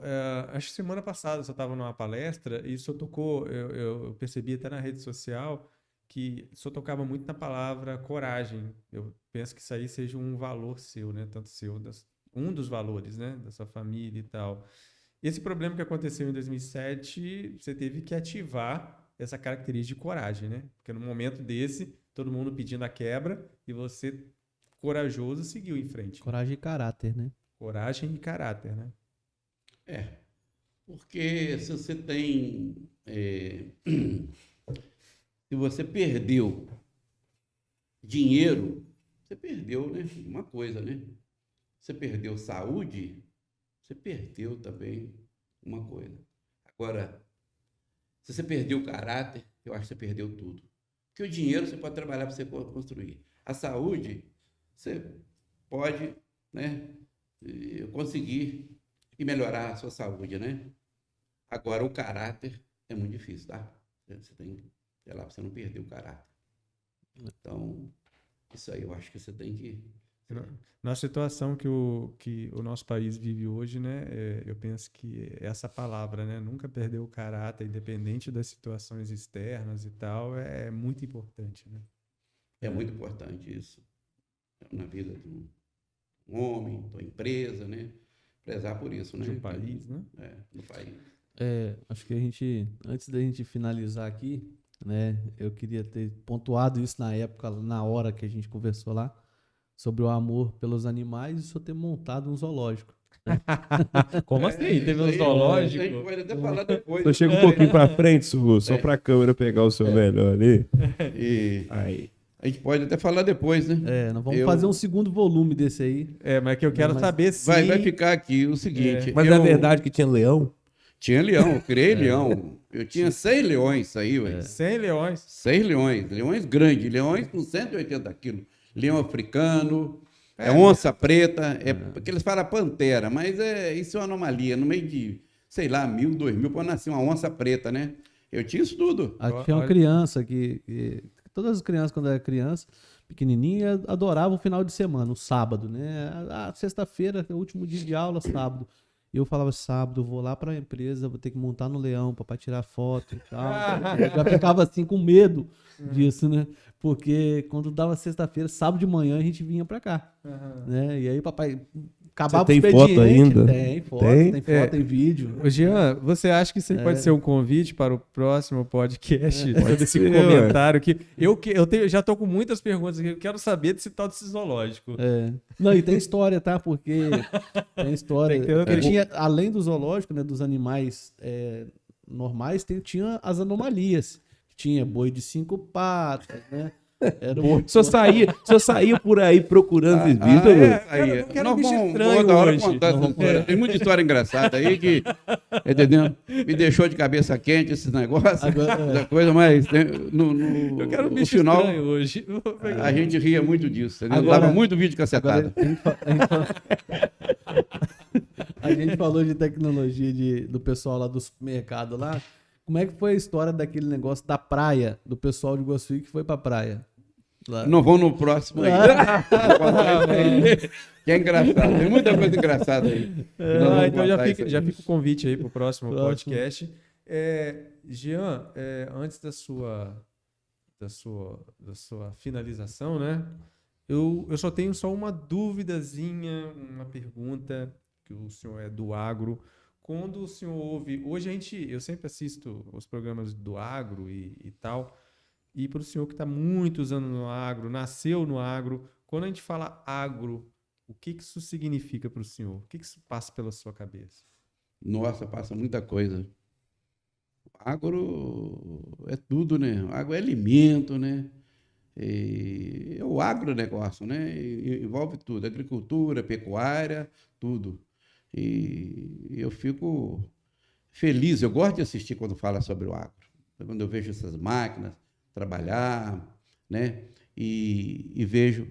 acho que semana passada o senhor estava numa palestra e o senhor tocou, eu percebi até na rede social, que o senhor tocava muito na palavra coragem. Eu penso que isso aí seja um valor seu, né? Tanto seu, um dos valores, né? Da sua família e tal. Esse problema que aconteceu em 2007, você teve que ativar essa característica de coragem, né? Porque no momento desse, todo mundo pedindo a quebra e você, corajoso, seguiu em frente. Coragem e caráter, né? Coragem e caráter, né? Porque se você tem... se você perdeu dinheiro, você perdeu, né? Uma coisa, né? Você perdeu saúde, você perdeu também uma coisa. Agora, se você perdeu o caráter, eu acho que você perdeu tudo. Porque o dinheiro você pode trabalhar para você construir. A saúde, você pode, né, conseguir e melhorar a sua saúde, né? Agora, o caráter é muito difícil, tá? Você tem que, sei lá, você não perder o caráter. Então, isso aí eu acho que você tem que... Na situação que o nosso país vive hoje, né, eu penso que essa palavra, né, nunca perder o caráter, independente das situações externas e tal, é muito importante, né? É muito importante isso na vida de um homem, de uma empresa, né? Prezar por isso, né? De um país, né? Do país. Acho que antes da gente finalizar aqui, né, eu queria ter pontuado isso na época, na hora que a gente conversou lá, sobre o amor pelos animais e o senhor ter montado um zoológico. Como assim? Teve um zoológico? A gente pode até falar depois. Só chega um pouquinho pra frente, só pra câmera pegar o seu melhor ali. E Aí. a gente pode até falar depois, né? Nós vamos fazer um segundo volume desse aí. Mas que eu quero saber se... Vai ficar aqui o seguinte. Mas é verdade que tinha leão? Tinha leão, eu criei leão. Eu tinha 6 leões aí, velho. 100 leões. 6 leões. Leões grandes, leões com 180 quilos. Leão africano, onça preta, porque eles falam pantera, mas isso é uma anomalia. No meio de, sei lá, 1.000, 2.000, pode nascer uma onça preta, né? Eu tinha isso tudo. Aqui tinha uma criança que todas as crianças, quando era criança, pequenininha, adoravam o final de semana, o sábado, né? Sexta-feira, é o último dia de aula, sábado. E eu falava, sábado, eu vou lá para a empresa, vou ter que montar no leão para tirar foto e tal. Eu já ficava assim com medo disso, né? Porque quando dava sexta-feira, sábado de manhã, a gente vinha para cá. Né? E aí papai acabava Você tem foto ainda? Tem foto, tem vídeo. Ô, Jean, você acha que isso aí pode ser um convite para o próximo podcast? Sobre esse ser, comentário que eu já tô com muitas perguntas aqui. Eu quero saber desse tal desse zoológico. Não, e tem história, tá? Porque tem história. Tem que ter outra. Porque tinha, além do zoológico, né, dos animais normais, tinha as anomalias. Tinha boi de 5 patas, né? Se eu saía por aí procurando esses bichos, Eu quero bicho estranho hoje. Contar essa história. Tem muita história engraçada aí que, entendeu? Me deixou de cabeça quente esses negócios. Essa coisa, mas Eu quero no bicho final estranho hoje. a gente ria muito disso. Agora- Dava muito vídeo cacetada. A gente falou de tecnologia do pessoal lá do supermercado lá. Como é que foi a história daquele negócio da praia, do pessoal de Iguaçu que foi pra praia? Lá. Não vou no próximo aí. Que é engraçado. Tem muita coisa engraçada aí. Nós vamos Então botar isso aí. já fica o convite aí para o próximo Próximo. podcast. Jean, antes da sua finalização, né? Eu só tenho uma duvidazinha, uma pergunta, que o senhor é do agro. Quando o senhor ouve... Hoje eu sempre assisto os programas do agro e tal, e para o senhor que está muitos anos no agro, nasceu no agro, quando a gente fala agro, o que isso significa para o senhor? O que isso passa pela sua cabeça? Nossa, passa muita coisa. Agro é tudo, né? Agro é alimento, né? É o agronegócio, né? Envolve tudo, agricultura, pecuária, tudo. E eu fico feliz, eu gosto de assistir quando fala sobre o agro. Quando eu vejo essas máquinas trabalhar, né? E vejo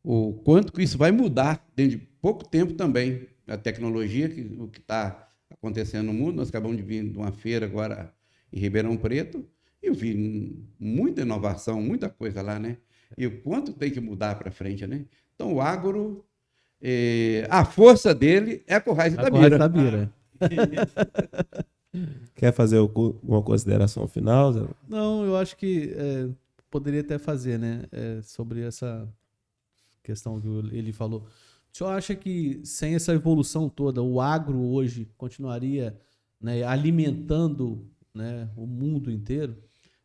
o quanto que isso vai mudar dentro de pouco tempo também. A tecnologia, o que está acontecendo no mundo, nós acabamos de vir de uma feira agora em Ribeirão Preto, e eu vi muita inovação, muita coisa lá, né? E o quanto tem que mudar para frente, né? Então, o agro, a força dele é a Currais A Currais Itabira. Itabira. Quer fazer alguma consideração final, Zé? Não, eu acho que poderia até fazer, né? Sobre essa questão que ele falou. O senhor acha que sem essa evolução toda, o agro hoje continuaria, né, alimentando, né, o mundo inteiro?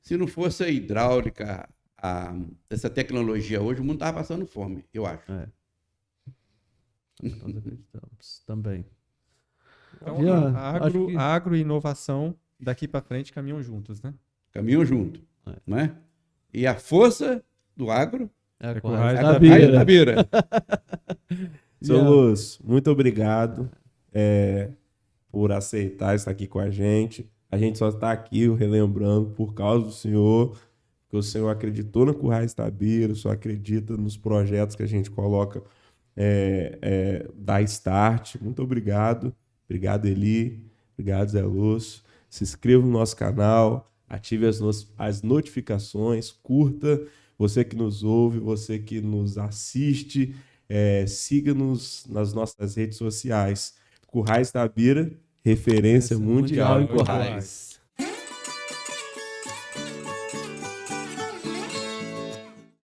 Se não fosse a hidráulica, essa tecnologia hoje, o mundo estava passando fome, eu acho. Nós acreditamos também. Então, Já, a acho que- agro e inovação daqui para frente caminham juntos, né? Caminham junto, não é? E a força do agro É a É Currais Currais é a Itabira. Itabira. Seu Já. Lúcio, muito obrigado por aceitar estar aqui com a gente. A gente só está aqui relembrando por causa do senhor, porque o senhor acreditou na Currais Itabira, o senhor acredita nos projetos que a gente coloca da Start. Muito obrigado. Obrigado, Eli. Obrigado, Zé Lúcio. Se inscreva no nosso canal, ative as notificações, curta. Você que nos ouve, você que nos assiste, siga-nos nas nossas redes sociais. Currais Itabira, referência mundial em Mundial em Currais.